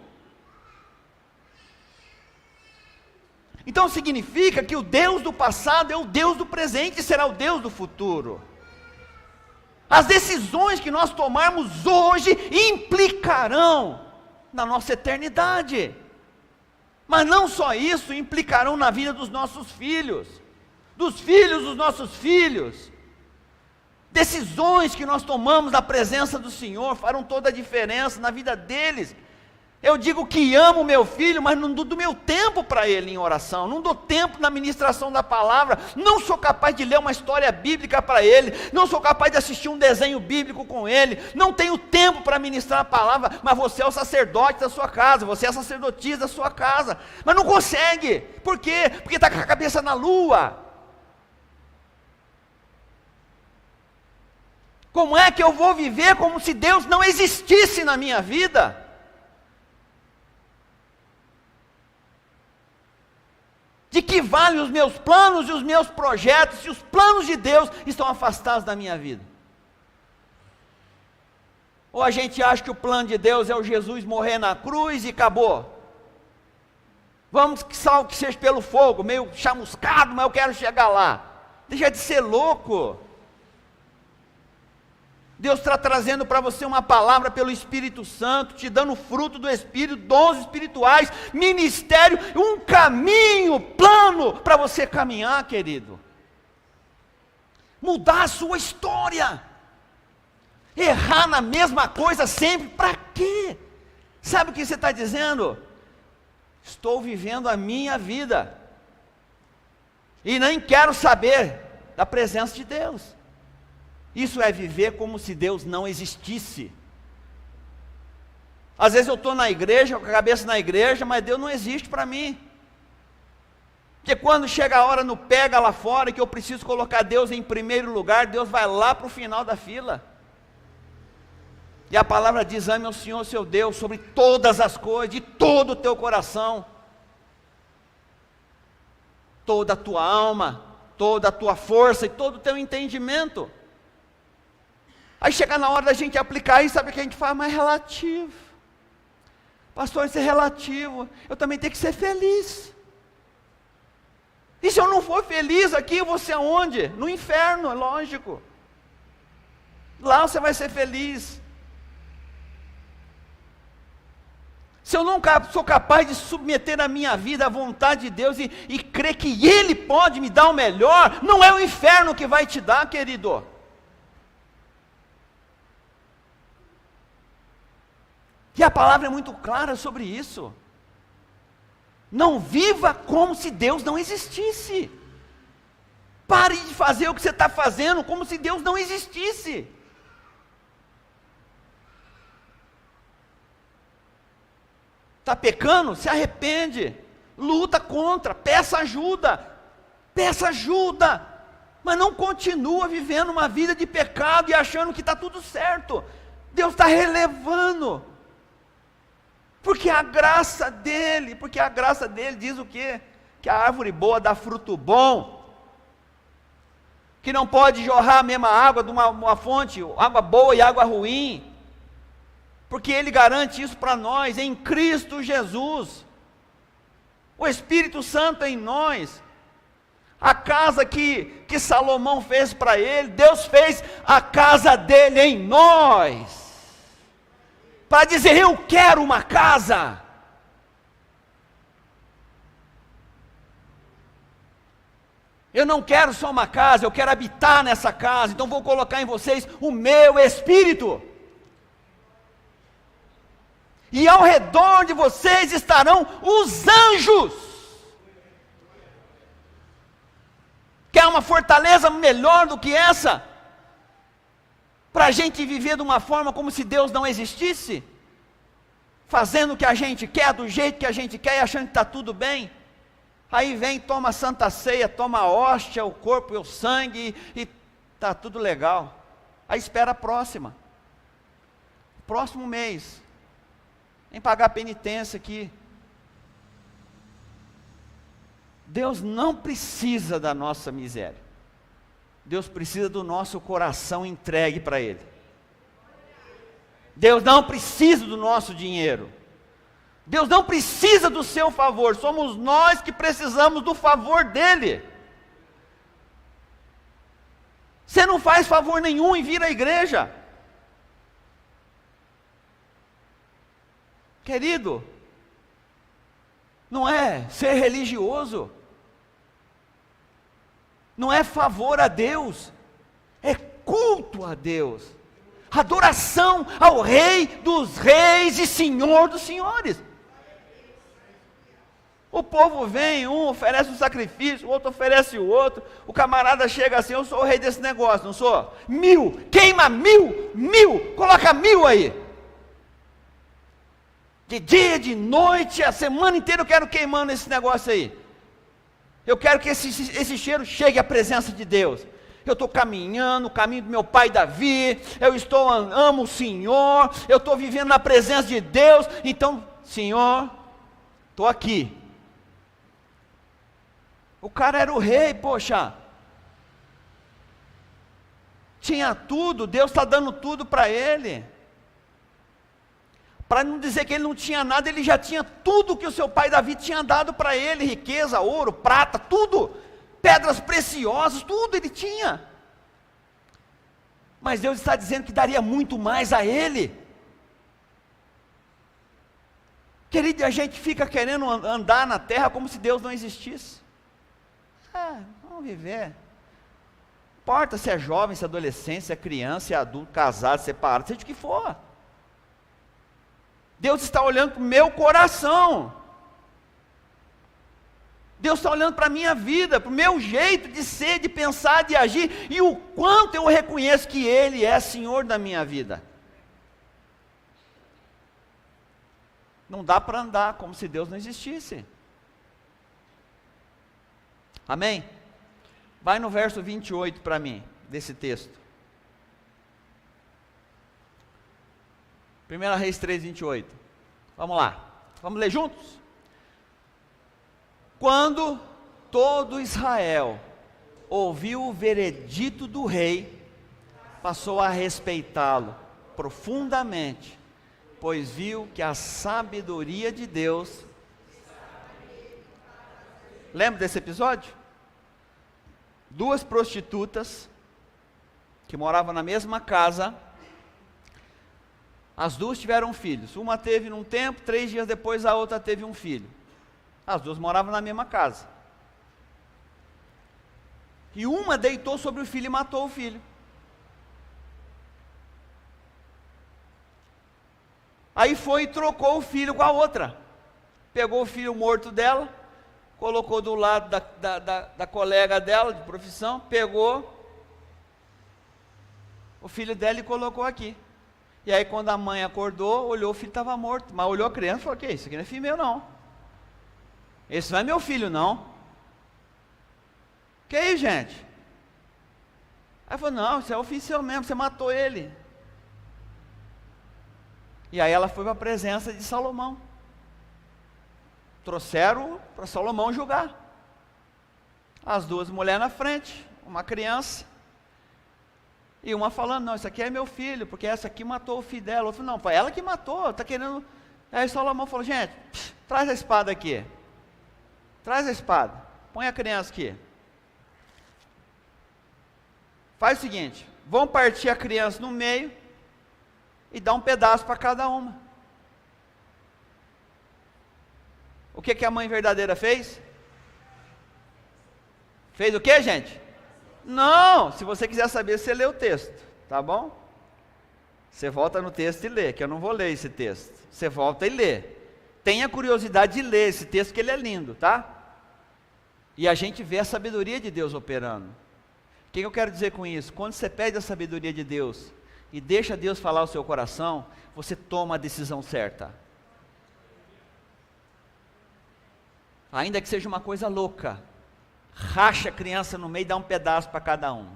Então significa que o Deus do passado é o Deus do presente, e será o Deus do futuro. As decisões que nós tomarmos hoje implicarão na nossa eternidade. Mas não só isso, implicarão na vida dos nossos filhos, dos filhos dos nossos filhos. Decisões que nós tomamos na presença do Senhor farão toda a diferença na vida deles. Eu digo que amo meu filho, mas não dou do meu tempo para ele em oração, não dou tempo na ministração da palavra, não sou capaz de ler uma história bíblica para ele, não sou capaz de assistir um desenho bíblico com ele, não tenho tempo para ministrar a palavra, mas você é o sacerdote da sua casa, você é a sacerdotisa da sua casa, mas não consegue. Por quê? Porque está com a cabeça na lua. Como é que eu vou viver como se Deus não existisse na minha vida? De que vale os meus planos e os meus projetos, se os planos de Deus estão afastados da minha vida? Ou a gente acha que o plano de Deus é o Jesus morrer na cruz e acabou? Vamos que salve que seja pelo fogo, meio chamuscado, mas eu quero chegar lá. Deixa de ser louco. Deus está trazendo para você uma palavra pelo Espírito Santo, te dando fruto do Espírito, dons espirituais, ministério, um caminho, plano para você caminhar, querido. Mudar a sua história. Errar na mesma coisa sempre, para quê? Sabe o que você está dizendo? Estou vivendo a minha vida, e nem quero saber da presença de Deus. Isso é viver como se Deus não existisse. Às vezes eu estou na igreja, com a cabeça na igreja, mas Deus não existe para mim. Porque quando chega a hora no pega lá fora, que eu preciso colocar Deus em primeiro lugar, Deus vai lá para o final da fila. E a palavra diz: ame ao Senhor seu Deus sobre todas as coisas, de todo o teu coração, toda a tua alma, toda a tua força e todo o teu entendimento. Aí chega na hora da gente aplicar isso, sabe o que a gente fala? Mas é relativo. Pastor, isso é relativo. Eu também tenho que ser feliz. E se eu não for feliz aqui, eu vou ser aonde? No inferno, é lógico. Lá você vai ser feliz. Se eu não sou capaz de submeter a minha vida à vontade de Deus e crer que Ele pode me dar o melhor, não é o inferno que vai te dar, querido. E a palavra é muito clara sobre isso. Não viva como se Deus não existisse. Pare de fazer o que você está fazendo como se Deus não existisse. Está pecando? Se arrepende. Luta contra, peça ajuda. Peça ajuda. Mas não continua vivendo uma vida de pecado e achando que está tudo certo. Deus está relevando. Porque a graça dele diz o quê? Que a árvore boa dá fruto bom, que não pode jorrar a mesma água de uma fonte, água boa e água ruim, porque ele garante isso para nós, em Cristo Jesus, o Espírito Santo em nós, a casa que Salomão fez para ele, Deus fez a casa dele em nós, para dizer: eu quero uma casa. Eu não quero só uma casa, eu quero habitar nessa casa, então vou colocar em vocês o meu Espírito. E ao redor de vocês estarão os anjos. Quer uma fortaleza melhor do que essa? Para a gente viver de uma forma como se Deus não existisse? Fazendo o que a gente quer, do jeito que a gente quer e achando que está tudo bem? Aí vem, toma a Santa Ceia, toma a hóstia, o corpo e o sangue e está tudo legal. Aí espera a próxima. Próximo mês. Vem pagar a penitência aqui. Deus não precisa da nossa miséria. Deus precisa do nosso coração entregue para Ele. Deus não precisa do nosso dinheiro. Deus não precisa do seu favor. Somos nós que precisamos do favor dEle. Você não faz favor nenhum em vir à igreja. Querido, não é ser religioso. Não é favor a Deus, é culto a Deus, adoração ao Rei dos Reis e Senhor dos Senhores. O povo vem, um oferece um sacrifício, o outro oferece o outro, o camarada chega assim: eu sou o rei desse negócio, não sou? 1000, queima 1000, coloca 1000 aí. De dia, de noite, a semana inteira eu quero queimando esse negócio aí. Eu quero que esse cheiro chegue à presença de Deus. eu estou caminhando o caminho do meu pai Davi, amo o Senhor, eu estou vivendo na presença de Deus, então, Senhor, estou aqui. O cara era o rei, poxa, tinha tudo, Deus está dando tudo para ele. Para não dizer que ele não tinha nada, ele já tinha tudo que o seu pai Davi tinha dado para ele, riqueza, ouro, prata, tudo, pedras preciosas, tudo ele tinha. Mas Deus está dizendo que daria muito mais a ele. Querido, a gente fica querendo andar na terra como se Deus não existisse. Vamos viver. Não importa se é jovem, se é adolescente, se é criança, se é adulto, casado, separado, seja o que for. Deus está olhando para o meu coração. Deus está olhando para a minha vida, para o meu jeito de ser, de pensar, de agir, e o quanto eu reconheço que Ele é Senhor da minha vida. Não dá para andar como se Deus não existisse. Amém? Vai no verso 28 para mim, desse texto. 1 Reis 3, 28. Vamos lá. Vamos ler juntos? Quando todo Israel ouviu o veredito do rei, passou a respeitá-lo profundamente, pois viu que a sabedoria de Deus... Lembra desse episódio? 2 prostitutas, que moravam na mesma casa, as duas tiveram filhos, uma teve num tempo, 3 dias depois a outra teve um filho, as duas moravam na mesma casa, e uma deitou sobre o filho e matou o filho. Aí foi e trocou o filho com a outra, pegou o filho morto dela, colocou do lado da colega dela, de profissão, pegou o filho dela e colocou aqui. E aí quando a mãe acordou, olhou, o filho estava morto, mas olhou a criança e falou, isso aqui não é filho meu não, esse não é meu filho não. Que aí, gente? Aí falou, não, isso é o filho seu mesmo, você matou ele. E aí ela foi para a presença de Salomão, trouxeram para Salomão julgar, as duas mulheres na frente, uma criança, e uma falando, não, isso aqui é meu filho, porque essa aqui matou o filho dela. Outra, não, foi ela que matou, está querendo... Aí Salomão falou, gente, traz a espada aqui, traz a espada, põe a criança aqui, faz o seguinte, vão partir a criança no meio, e dá um pedaço para cada uma. O que a mãe verdadeira fez? Fez o que, gente? Não, se você quiser saber, você lê o texto, tá bom? Você volta no texto e lê, que eu não vou ler esse texto. Você volta e lê. Tenha curiosidade de ler esse texto, que ele é lindo, tá? E a gente vê a sabedoria de Deus operando. O que eu quero dizer com isso? Quando você pede a sabedoria de Deus, e deixa Deus falar o seu coração, você toma a decisão certa. Ainda que seja uma coisa louca, racha a criança no meio e dá um pedaço para cada um.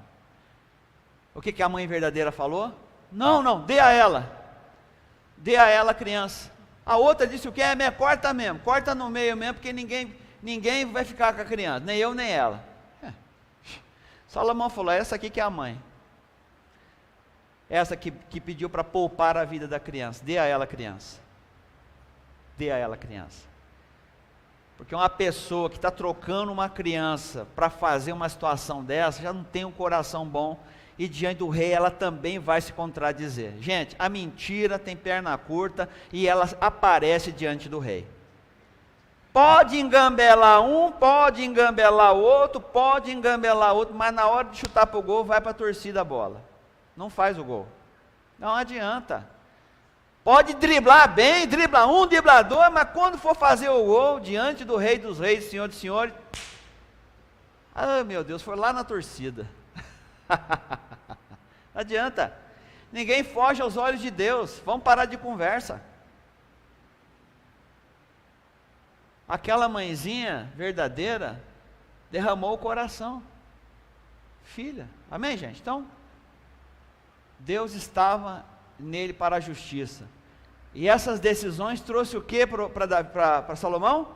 O que a mãe verdadeira falou? Não, dê a ela a criança. A outra disse o que? Corta mesmo, corta no meio mesmo, porque ninguém vai ficar com a criança, nem eu nem ela. Salomão falou, essa aqui que é a mãe, essa que pediu para poupar a vida da criança, dê a ela a criança, dê a ela a criança. Porque uma pessoa que está trocando uma criança para fazer uma situação dessa, já não tem um coração bom, e diante do rei ela também vai se contradizer. Gente, a mentira tem perna curta, e ela aparece diante do rei. Pode engambelar um, pode engambelar outro, mas na hora de chutar para o gol, vai para a torcida a bola. Não faz o gol. Não adianta. Pode driblar bem, dribla um, dribla dois, mas quando for fazer o gol, diante do Rei dos Reis, Senhor dos Senhores, meu Deus, foi lá na torcida. Não adianta. Ninguém foge aos olhos de Deus. Vamos parar de conversa. Aquela mãezinha verdadeira derramou o coração. filha. Amém, gente? Então, Deus estava nele para a justiça. E essas decisões trouxe o que para Salomão?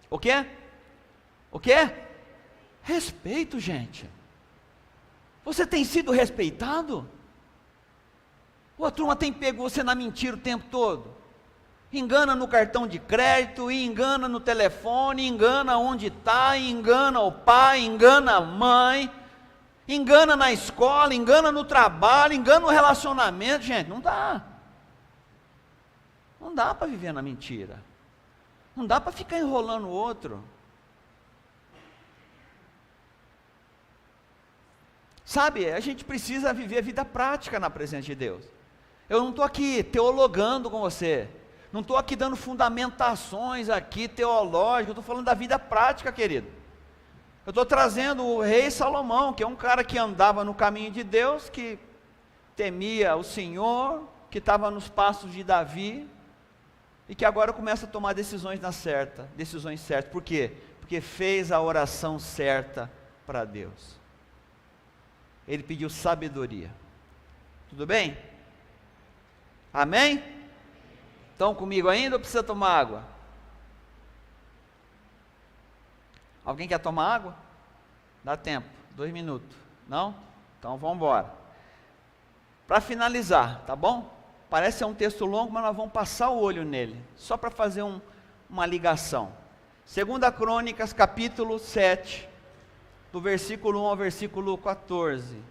O quê? O quê? Respeito, gente. Você tem sido respeitado? Ou a turma tem pego você na mentira o tempo todo? Engana no cartão de crédito, engana no telefone, engana onde está, engana o pai, engana a mãe, engana na escola, engana no trabalho, engana no relacionamento. Gente, não dá. Não dá para viver na mentira. Não dá para ficar enrolando o outro. Sabe, a gente precisa viver a vida prática na presença de Deus. Eu não estou aqui teologando com você. Não estou aqui dando fundamentações aqui teológicas. Eu estou falando da vida prática, querido. Eu estou trazendo o rei Salomão, que é um cara que andava no caminho de Deus, que temia o Senhor, que estava nos passos de Davi, e que agora começa a tomar decisões certas. Por quê? Porque fez a oração certa para Deus. Ele pediu sabedoria. Tudo bem? Amém? Estão comigo ainda ou precisa tomar água? Alguém quer tomar água? Dá tempo, 2 minutos. Não? Então vamos embora. Para finalizar, tá bom? Parece ser um texto longo, mas nós vamos passar o olho nele, só para fazer uma ligação. 2 Crônicas, capítulo 7, do versículo 1 ao versículo 14.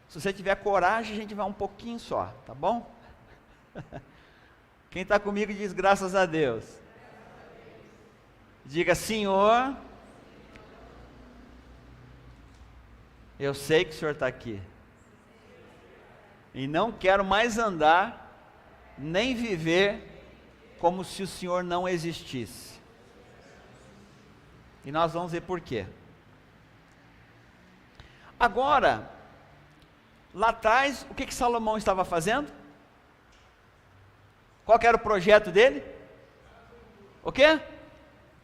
Se você tiver coragem, a gente vai um pouquinho só, tá bom? Quem está comigo diz graças a Deus. Diga, Senhor, eu sei que o Senhor está aqui. E não quero mais andar, nem viver, como se o Senhor não existisse. E nós vamos ver por quê. Agora, lá atrás, o que Salomão estava fazendo? Qual que era o projeto dele? O quê?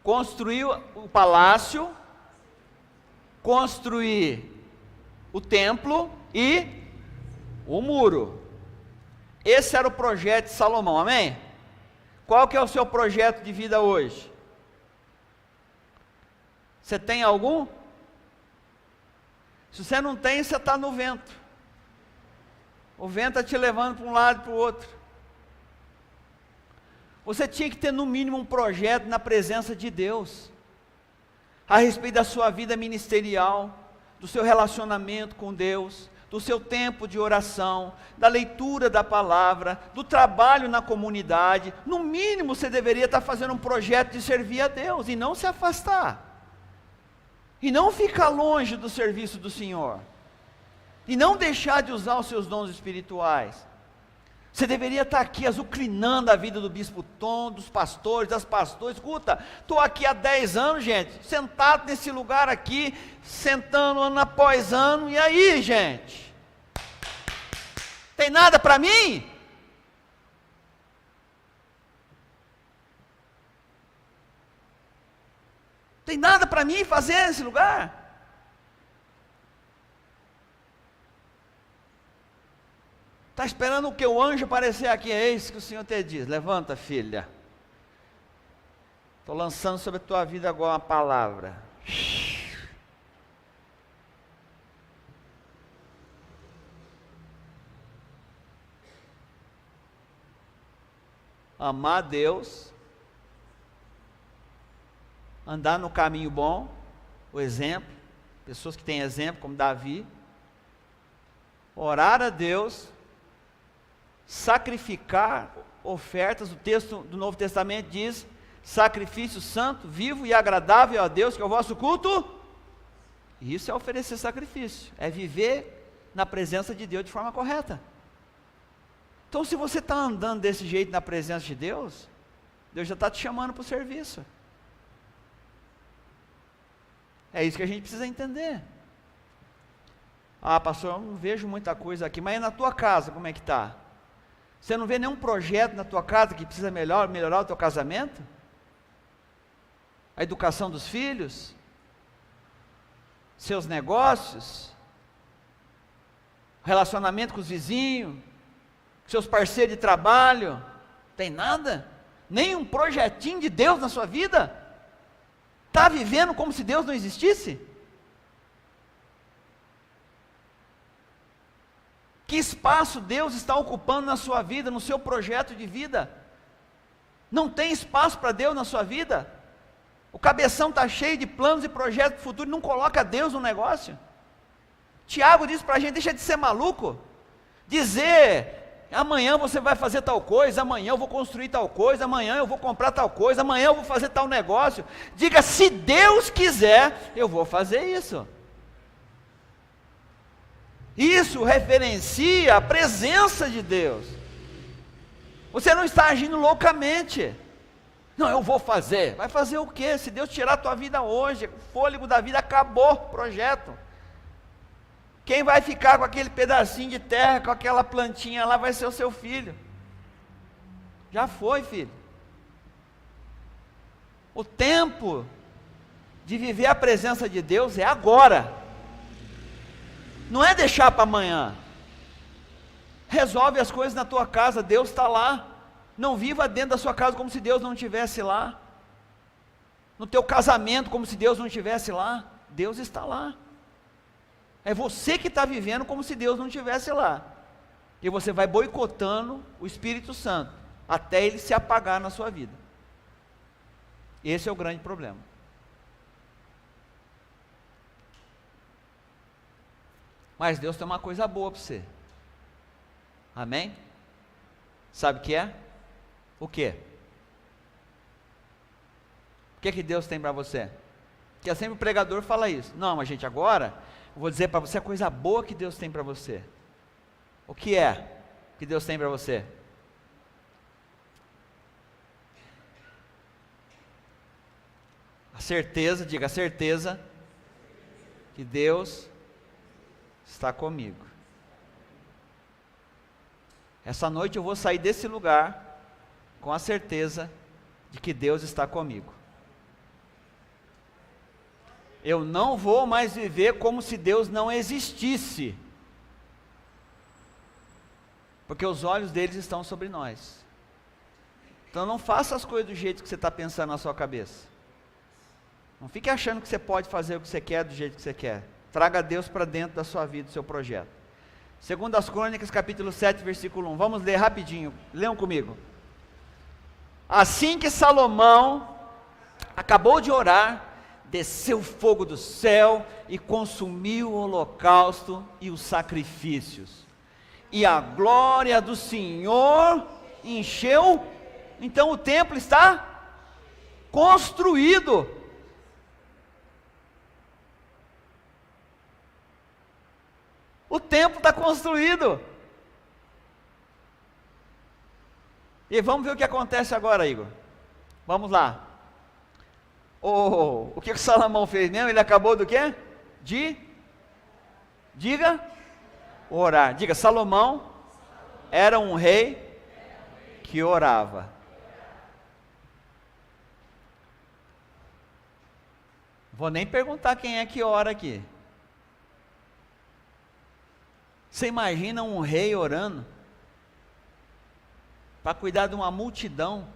Construir o palácio, construir o templo e o muro. Esse era o projeto de Salomão, amém? Qual que é o seu projeto de vida hoje? Você tem algum? Se você não tem, você está no vento. O vento está te levando para um lado e para o outro. Você tinha que ter no mínimo um projeto na presença de Deus, a respeito da sua vida ministerial, do seu relacionamento com Deus, do seu tempo de oração, da leitura da palavra, do trabalho na comunidade. No mínimo você deveria estar fazendo um projeto de servir a Deus e não se afastar, e não ficar longe do serviço do Senhor, e não deixar de usar os seus dons espirituais. Você deveria estar aqui azucrinando a vida do bispo Tom, dos pastores, das pastoras. Escuta, estou aqui há 10 anos, gente, sentado nesse lugar aqui, sentando ano após ano, e aí, gente? Tem nada para mim? Tem nada para mim fazer nesse lugar? Está esperando o que? O anjo aparecer aqui? É isso que o Senhor te diz. Levanta, filha. Estou lançando sobre a tua vida agora uma palavra. Amar a Deus, andar no caminho bom, o exemplo, pessoas que têm exemplo, como Davi, orar a Deus, sacrificar ofertas. O texto do Novo Testamento diz: sacrifício santo, vivo e agradável a Deus, que é o vosso culto. Isso é oferecer sacrifício, é viver na presença de Deus de forma correta. Então, se você está andando desse jeito na presença de Deus, Deus já está te chamando para o serviço. É isso que a gente precisa entender. Ah, pastor, eu não vejo muita coisa aqui, mas na tua casa como é que está? Você não vê nenhum projeto na tua casa que precisa melhorar o teu casamento? A educação dos filhos? seus negócios, relacionamento com os vizinhos, seus parceiros de trabalho, tem nada, nem um projetinho de Deus na sua vida, está vivendo como se Deus não existisse? Que espaço Deus está ocupando na sua vida, no seu projeto de vida? Não tem espaço para Deus na sua vida? O cabeção está cheio de planos e projetos para o futuro, não coloca Deus no negócio? Tiago diz para a gente, deixa de ser maluco, dizer, amanhã você vai fazer tal coisa, amanhã eu vou construir tal coisa, amanhã eu vou comprar tal coisa, amanhã eu vou fazer tal negócio. Diga, se Deus quiser, eu vou fazer isso. Isso referencia a presença de Deus. Você não está agindo loucamente. Não, eu vou fazer. Vai fazer o quê? Se Deus tirar a tua vida hoje, o fôlego da vida acabou, projeto. Quem vai ficar com aquele pedacinho de terra, com aquela plantinha lá, vai ser o seu filho. Já foi, filho. O tempo de viver a presença de Deus é agora. Não é deixar para amanhã. Resolve as coisas na tua casa, Deus está lá. Não viva dentro da sua casa como se Deus não estivesse lá. No teu casamento como se Deus não estivesse lá. Deus está lá. É você que está vivendo como se Deus não estivesse lá. E você vai boicotando o Espírito Santo, até ele se apagar na sua vida. Esse é o grande problema. Mas Deus tem uma coisa boa para você. Amém? Sabe o que é? O quê? O que Deus tem para você? Porque sempre o pregador fala isso. Não, mas gente, agora eu vou dizer para você a coisa boa que Deus tem para você. O que é que Deus tem para você? A certeza, diga a certeza, que Deus está comigo. Essa noite eu vou sair desse lugar com a certeza de que Deus está comigo. Eu não vou mais viver como se Deus não existisse, porque os olhos deles estão sobre nós. Então não faça as coisas do jeito que você está pensando na sua cabeça. Não fique achando que você pode fazer o que você quer do jeito que você quer. Traga Deus para dentro da sua vida, do seu projeto. Segundo as Crônicas, capítulo 7, versículo 1. Vamos ler rapidinho, leiam comigo. Assim que Salomão acabou de orar, desceu fogo do céu e consumiu o holocausto e os sacrifícios. E a glória do Senhor encheu. Então o templo está construído. O templo está construído. E vamos ver o que acontece agora, Igor. Vamos lá. O que o Salomão fez mesmo? Ele acabou do quê? Diga, orar. Diga, Salomão era um rei que orava. Vou nem perguntar quem é que ora aqui. Você imagina um rei orando para cuidar de uma multidão?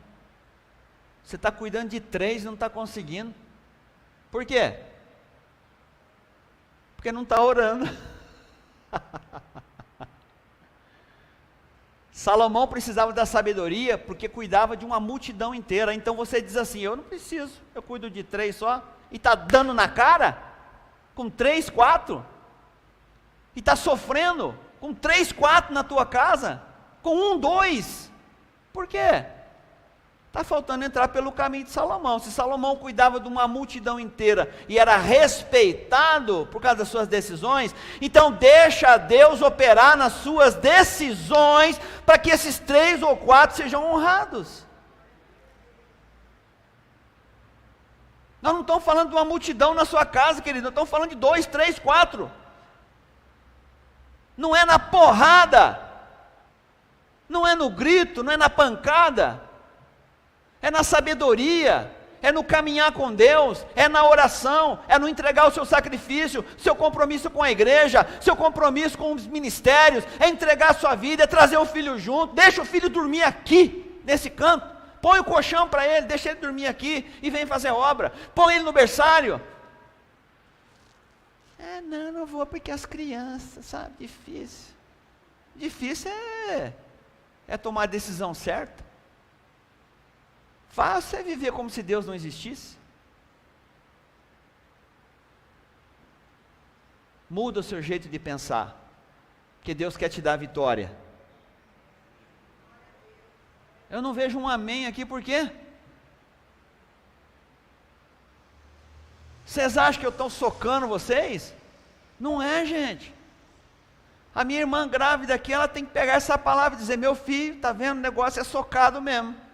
Você está cuidando de 3 e não está conseguindo. Por quê? Porque não está orando. Salomão precisava da sabedoria porque cuidava de uma multidão inteira. Então você diz assim, eu não preciso, eu cuido de 3 só. E está dando na cara? Com 3, 4? E está sofrendo com 3, 4 na tua casa, com 1, 2, por quê? Está faltando entrar pelo caminho de Salomão. Se Salomão cuidava de uma multidão inteira, e era respeitado por causa das suas decisões, então deixa Deus operar nas suas decisões, para que esses 3 ou 4 sejam honrados. Nós não estamos falando de uma multidão na sua casa, querido, nós estamos falando de 2, 3, 4, não é na porrada, não é no grito, não é na pancada, é na sabedoria, é no caminhar com Deus, é na oração, é no entregar o seu sacrifício, seu compromisso com a igreja, seu compromisso com os ministérios, é entregar a sua vida, é trazer o filho junto, deixa o filho dormir aqui, nesse canto, põe o colchão para ele, deixa ele dormir aqui e vem fazer obra, põe ele no berçário. Não vou porque as crianças, sabe, difícil é tomar a decisão certa. Fácil é viver como se Deus não existisse. Muda o seu jeito de pensar, porque Deus quer te dar a vitória. Eu não vejo um amém aqui, por quê? Vocês acham que eu estou socando vocês? Não é, gente. A minha irmã grávida aqui, ela tem que pegar essa palavra e dizer: meu filho, está vendo, o negócio é socado mesmo.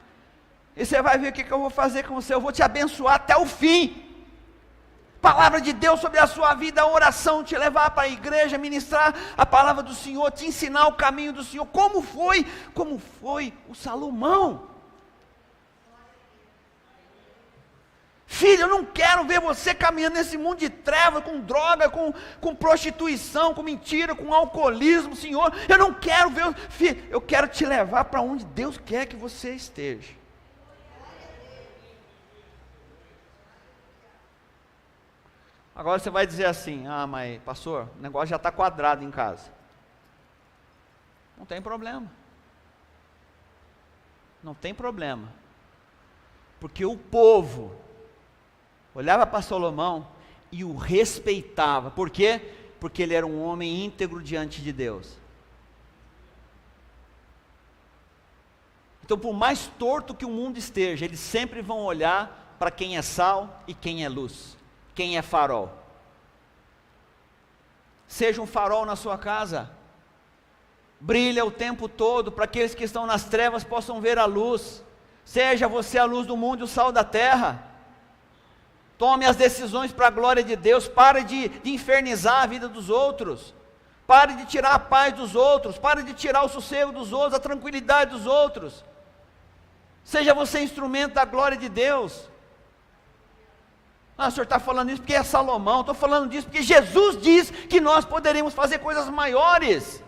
E você vai ver o que eu vou fazer com você, eu vou te abençoar até o fim. Palavra de Deus sobre a sua vida, a oração, te levar para a igreja, ministrar a palavra do Senhor, te ensinar o caminho do Senhor, como foi o Salomão. Filho, eu não quero ver você caminhando nesse mundo de trevas, com droga, com prostituição, com mentira, com alcoolismo, Senhor, eu não quero ver, filho, eu quero te levar para onde Deus quer que você esteja. Agora você vai dizer assim: mas pastor, o negócio já está quadrado em casa. Não tem problema. Não tem problema. Porque o povo olhava para Salomão e o respeitava. Por quê? Porque ele era um homem íntegro diante de Deus. Então, por mais torto que o mundo esteja, eles sempre vão olhar para quem é sal e quem é luz, quem é farol. Seja um farol na sua casa, brilha o tempo todo, para aqueles que estão nas trevas possam ver a luz. Seja você a luz do mundo e o sal da terra. Tome as decisões para a glória de Deus, pare de infernizar a vida dos outros, pare de tirar a paz dos outros, pare de tirar o sossego dos outros, a tranquilidade dos outros. Seja você instrumento da glória de Deus. O senhor está falando isso porque é Salomão. Estou falando disso porque Jesus diz que nós poderemos fazer coisas maiores.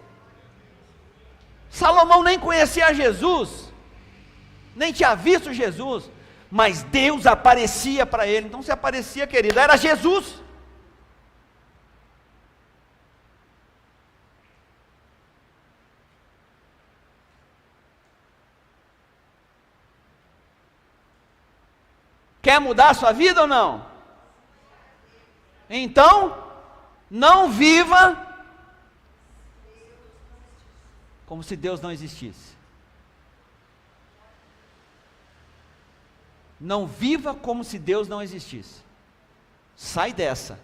Salomão nem conhecia Jesus, nem tinha visto Jesus, mas Deus aparecia para ele. Então se aparecia, querido, era Jesus. Quer mudar a sua vida ou não? Então, não viva como se Deus não existisse. Não viva como se Deus não existisse. Sai dessa.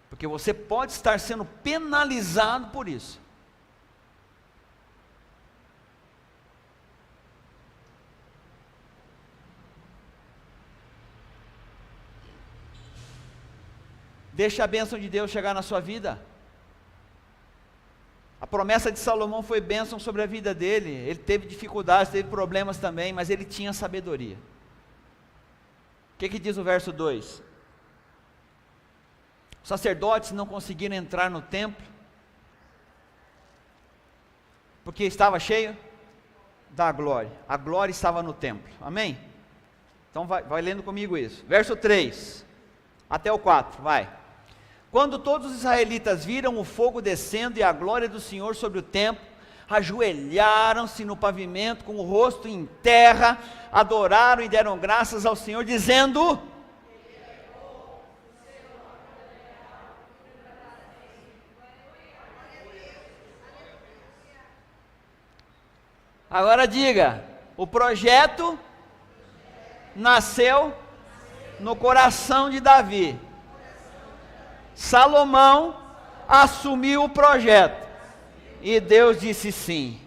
Porque você pode estar sendo penalizado por isso. Deixa a bênção de Deus chegar na sua vida. A promessa de Salomão foi bênção sobre a vida dele. Ele teve dificuldades, teve problemas também, mas ele tinha sabedoria. O que diz o verso 2? Os sacerdotes não conseguiram entrar no templo, porque estava cheio da glória. A glória estava no templo, amém? Então vai lendo comigo isso. Verso 3, até o 4, vai. Quando todos os israelitas viram o fogo descendo e a glória do Senhor sobre o templo, ajoelharam-se no pavimento com o rosto em terra, adoraram e deram graças ao Senhor, dizendo: agora diga, o projeto nasceu no coração de Davi. Salomão assumiu o projeto e Deus disse sim.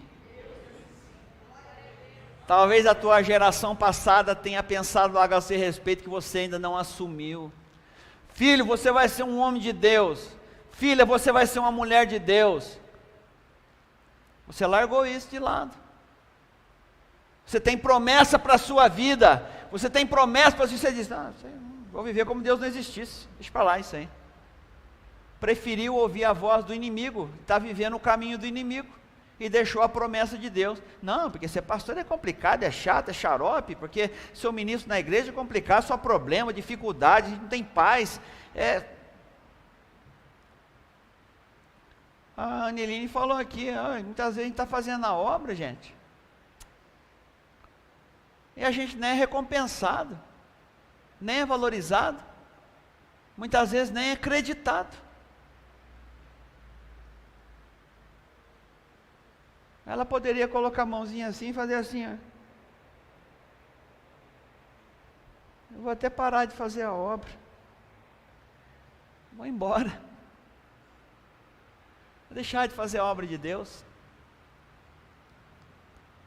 Talvez a tua geração passada tenha pensado algo a seu respeito que você ainda não assumiu. Filho, você vai ser um homem de Deus. Filha, você vai ser uma mulher de Deus. Você largou isso de lado. Você tem promessa para a sua vida. Você tem promessa para você diz, vou viver como Deus não existisse. Deixa para lá isso aí. Preferiu ouvir a voz do inimigo, está vivendo o caminho do inimigo, e deixou a promessa de Deus. Não, porque ser pastor é complicado, é chato, é xarope, porque ser ministro na igreja é complicado, só problema, dificuldade, não tem paz. A Aneline falou aqui, muitas vezes a gente está fazendo a obra, gente, e a gente nem é recompensado, nem é valorizado, muitas vezes nem é acreditado. Ela poderia colocar a mãozinha assim e fazer assim, ó. Eu vou até parar de fazer a obra, vou embora, vou deixar de fazer a obra de Deus.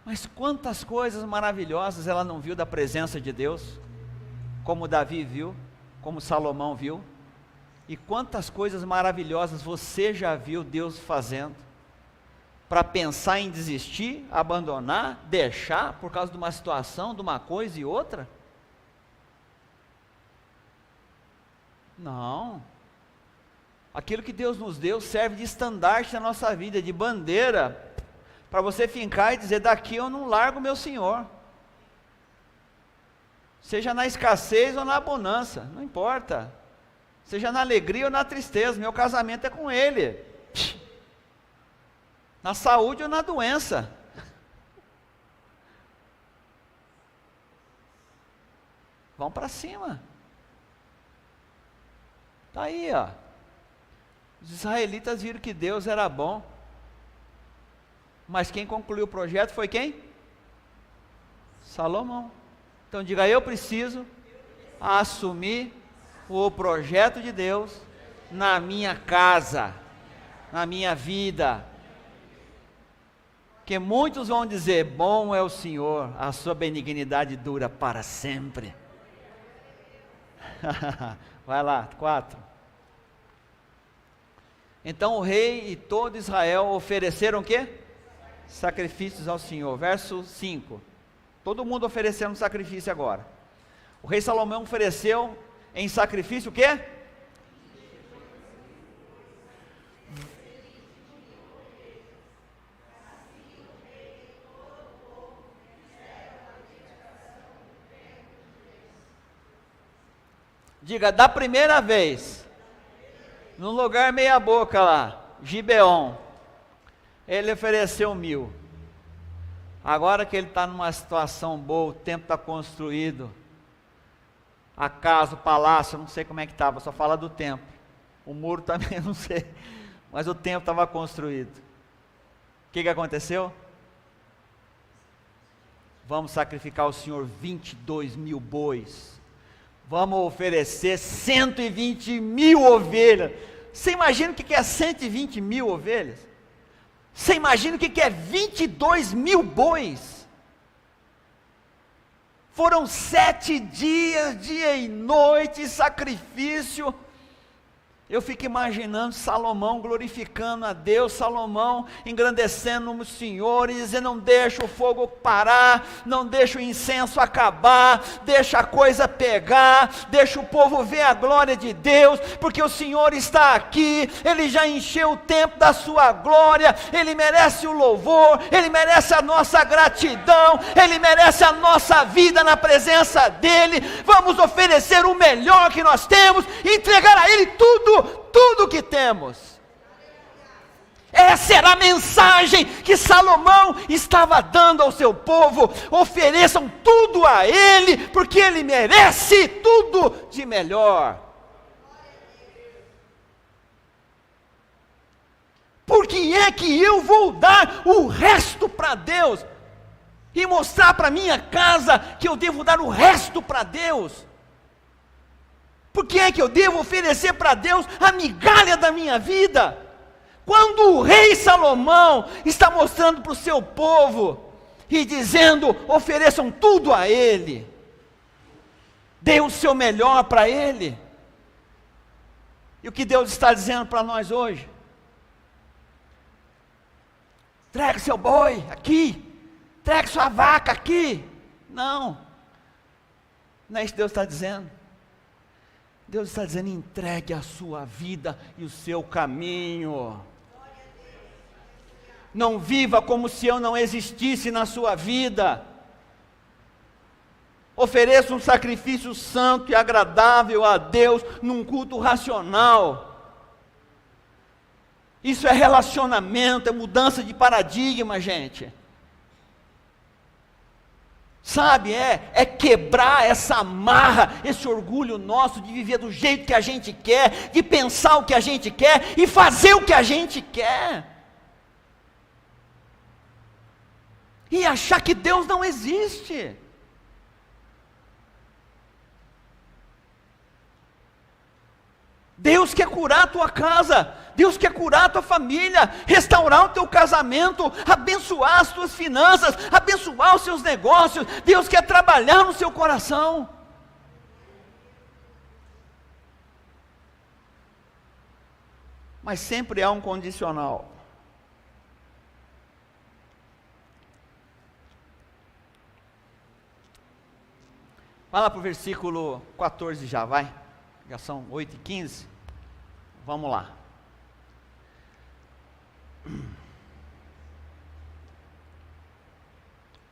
Mas quantas coisas maravilhosas ela não viu da presença de Deus, como Davi viu, como Salomão viu, e quantas coisas maravilhosas você já viu Deus fazendo, para pensar em desistir, abandonar, deixar, por causa de uma situação, de uma coisa e outra? Não. Aquilo que Deus nos deu serve de estandarte na nossa vida, de bandeira, para você fincar e dizer, daqui eu não largo meu Senhor, seja na escassez ou na abundância, não importa, seja na alegria ou na tristeza, meu casamento é com Ele, na saúde ou na doença. Vão para cima. Está aí, ó. Os israelitas viram que Deus era bom, mas quem concluiu o projeto foi quem? Salomão. Então diga, eu preciso assumir o projeto de Deus na minha casa, na minha vida. Porque muitos vão dizer, bom é o Senhor, a sua benignidade dura para sempre. Vai lá, 4. Então o rei e todo Israel ofereceram o quê? Sacrifícios ao Senhor. Verso 5. Todo mundo oferecendo sacrifício agora. O rei Salomão ofereceu em sacrifício o quê? Diga, da primeira vez, num lugar meia boca lá, Gibeon, ele ofereceu 1.000, agora que ele está numa situação boa, o templo está construído, a casa, o palácio, não sei como é que estava, só fala do templo, o muro também não sei, mas o templo estava construído. O que aconteceu? Vamos sacrificar ao Senhor 22.000 bois, vamos oferecer 120.000 ovelhas. Você imagina o que é 120.000 ovelhas? Você imagina o que é 22.000 bois? Foram 7 dias, dia e noite, sacrifício. Eu fico imaginando Salomão glorificando a Deus, Salomão engrandecendo o Senhor e dizendo, não deixa o fogo parar, não deixa o incenso acabar, deixa a coisa pegar, deixa o povo ver a glória de Deus, porque o Senhor está aqui, Ele já encheu o templo da sua glória, Ele merece o louvor, Ele merece a nossa gratidão, Ele merece a nossa vida na presença dEle. Vamos oferecer o melhor que nós temos, entregar a Ele tudo que temos. Essa era a mensagem que Salomão estava dando ao seu povo: ofereçam tudo a Ele, porque Ele merece tudo de melhor. Por que é que eu vou dar o resto para Deus? E mostrar para minha casa que eu devo dar o resto para Deus? Por que é que eu devo oferecer para Deus a migalha da minha vida? Quando o rei Salomão está mostrando para o seu povo e dizendo, ofereçam tudo a Ele, dê o seu melhor para Ele. E o que Deus está dizendo para nós hoje? Entregue seu boi aqui, entregue sua vaca aqui. Não. Não é isso que Deus está dizendo? Deus está dizendo: entregue a sua vida e o seu caminho. Não viva como se eu não existisse na sua vida. Ofereça um sacrifício santo e agradável a Deus num culto racional. Isso é relacionamento, é mudança de paradigma, gente. Sabe, é quebrar essa amarra, esse orgulho nosso de viver do jeito que a gente quer, de pensar o que a gente quer e fazer o que a gente quer. E achar que Deus não existe. Deus quer curar a tua casa, Deus quer curar a tua família, restaurar o teu casamento, abençoar as tuas finanças, abençoar os seus negócios. Deus quer trabalhar no seu coração. Mas sempre há um condicional. Vai lá para o versículo 14 já, vai. Já são 8h15. Vamos lá.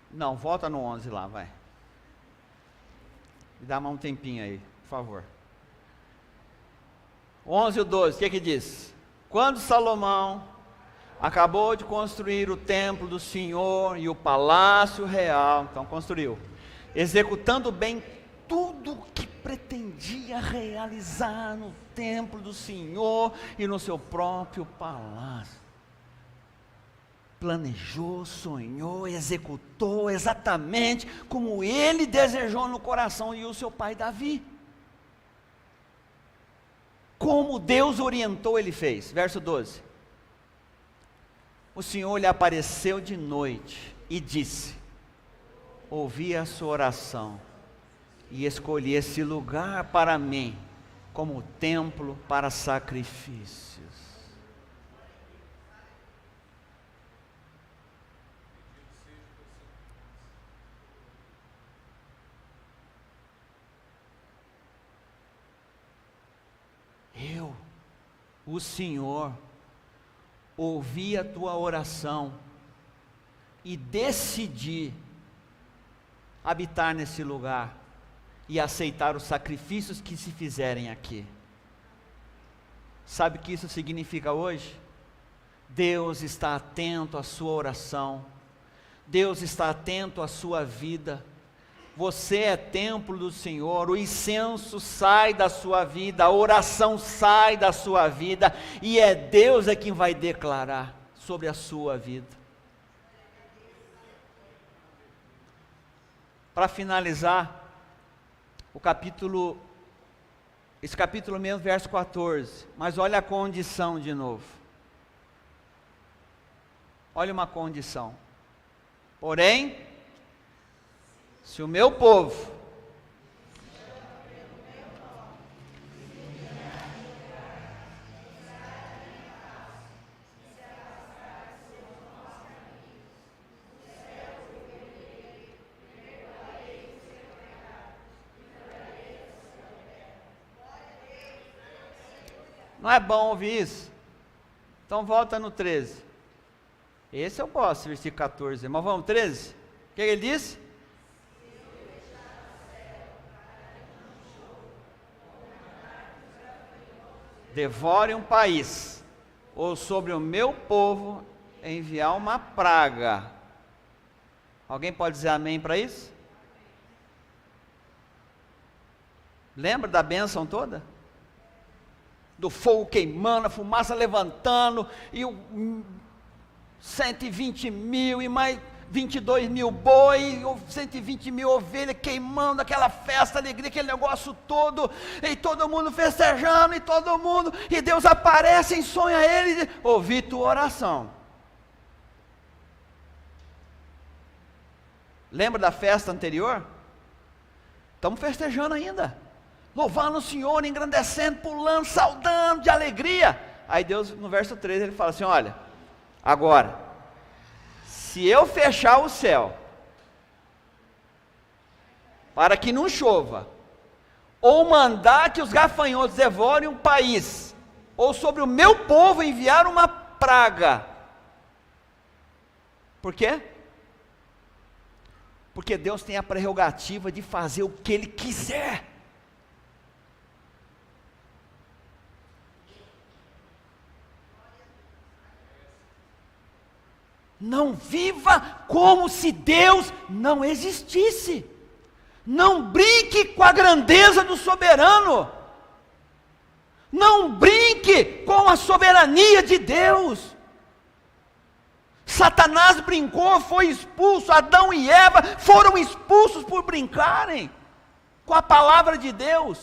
Não, volta no 11 lá, vai. Me dá mais um tempinho aí, por favor. 11 e 12, o que diz? Quando Salomão acabou de construir o templo do Senhor e o palácio real, então construiu, executando bem tudo o que pretendia realizar no templo do Senhor e no seu próprio palácio. Planejou, sonhou, executou exatamente como ele desejou no coração e o seu pai Davi. Como Deus orientou, ele fez. Verso 12. O Senhor lhe apareceu de noite e disse: ouvi a sua oração e escolhi esse lugar para mim como templo para sacrifícios. Eu, o Senhor, ouvi a tua oração e decidi habitar nesse lugar e aceitar os sacrifícios que se fizerem aqui. Sabe o que isso significa hoje? Deus está atento à sua oração, Deus está atento à sua vida. Você é templo do Senhor, o incenso sai da sua vida, a oração sai da sua vida, e é Deus quem vai declarar sobre a sua vida. Para finalizar, esse capítulo mesmo, verso 14, mas olha a condição de novo. Olha uma condição. Porém, se o meu povo não é bom ouvir isso? Então volta no 13. Esse eu posso, versículo 14. Mas vamos 13? O que ele disse? Devore um país, ou sobre o meu povo enviar uma praga. Alguém pode dizer amém para isso? Lembra da bênção toda? Do fogo queimando, a fumaça levantando, e 120 mil e mais 22 mil boi, 120 mil ovelhas queimando, aquela festa, alegria, aquele negócio todo, e todo mundo festejando, e Deus aparece em sonho a ele e diz: ouvi tua oração. Lembra da festa anterior? Estamos festejando ainda, louvando o Senhor, engrandecendo, pulando, saudando de alegria. Aí Deus, no verso 3, ele fala assim: olha, agora, se eu fechar o céu para que não chova, ou mandar que os gafanhotos devorem um país, ou sobre o meu povo enviar uma praga. Por quê? Porque Deus tem a prerrogativa de fazer o que Ele quiser. Não viva como se Deus não existisse. Não brinque com a grandeza do soberano. Não brinque com a soberania de Deus. Satanás brincou, foi expulso. Adão e Eva foram expulsos por brincarem com a palavra de Deus,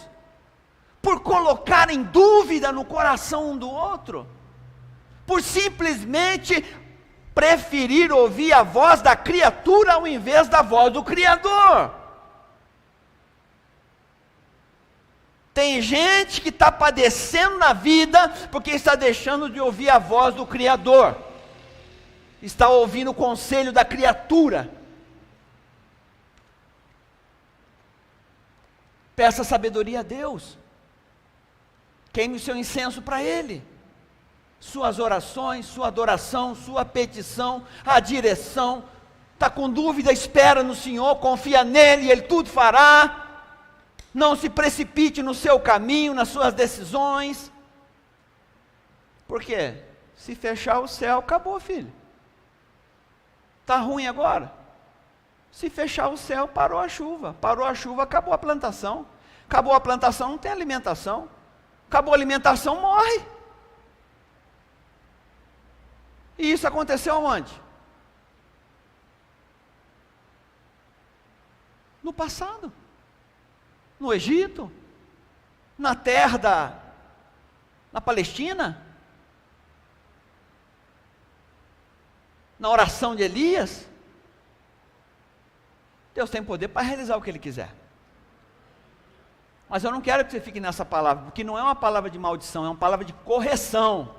por colocarem dúvida no coração um do outro, por simplesmente preferir ouvir a voz da criatura ao invés da voz do Criador. Tem gente que está padecendo na vida porque está deixando de ouvir a voz do Criador, está ouvindo o conselho da criatura. Peça sabedoria a Deus, queime o seu incenso para Ele, suas orações, sua adoração, sua petição, a direção. Está com dúvida, espera no Senhor, confia nele, Ele tudo fará. Não se precipite no seu caminho, nas suas decisões. Por quê? Se fechar o céu, acabou, filho. Está ruim agora? Se fechar o céu, parou a chuva. Parou a chuva, acabou a plantação. Acabou a plantação, não tem alimentação. Acabou a alimentação, morre. E isso aconteceu onde? No passado. No Egito, na terra na Palestina, na oração de Elias. Deus tem poder para realizar o que Ele quiser. Mas eu não quero que você fique nessa palavra, porque não é uma palavra de maldição, é uma palavra de correção.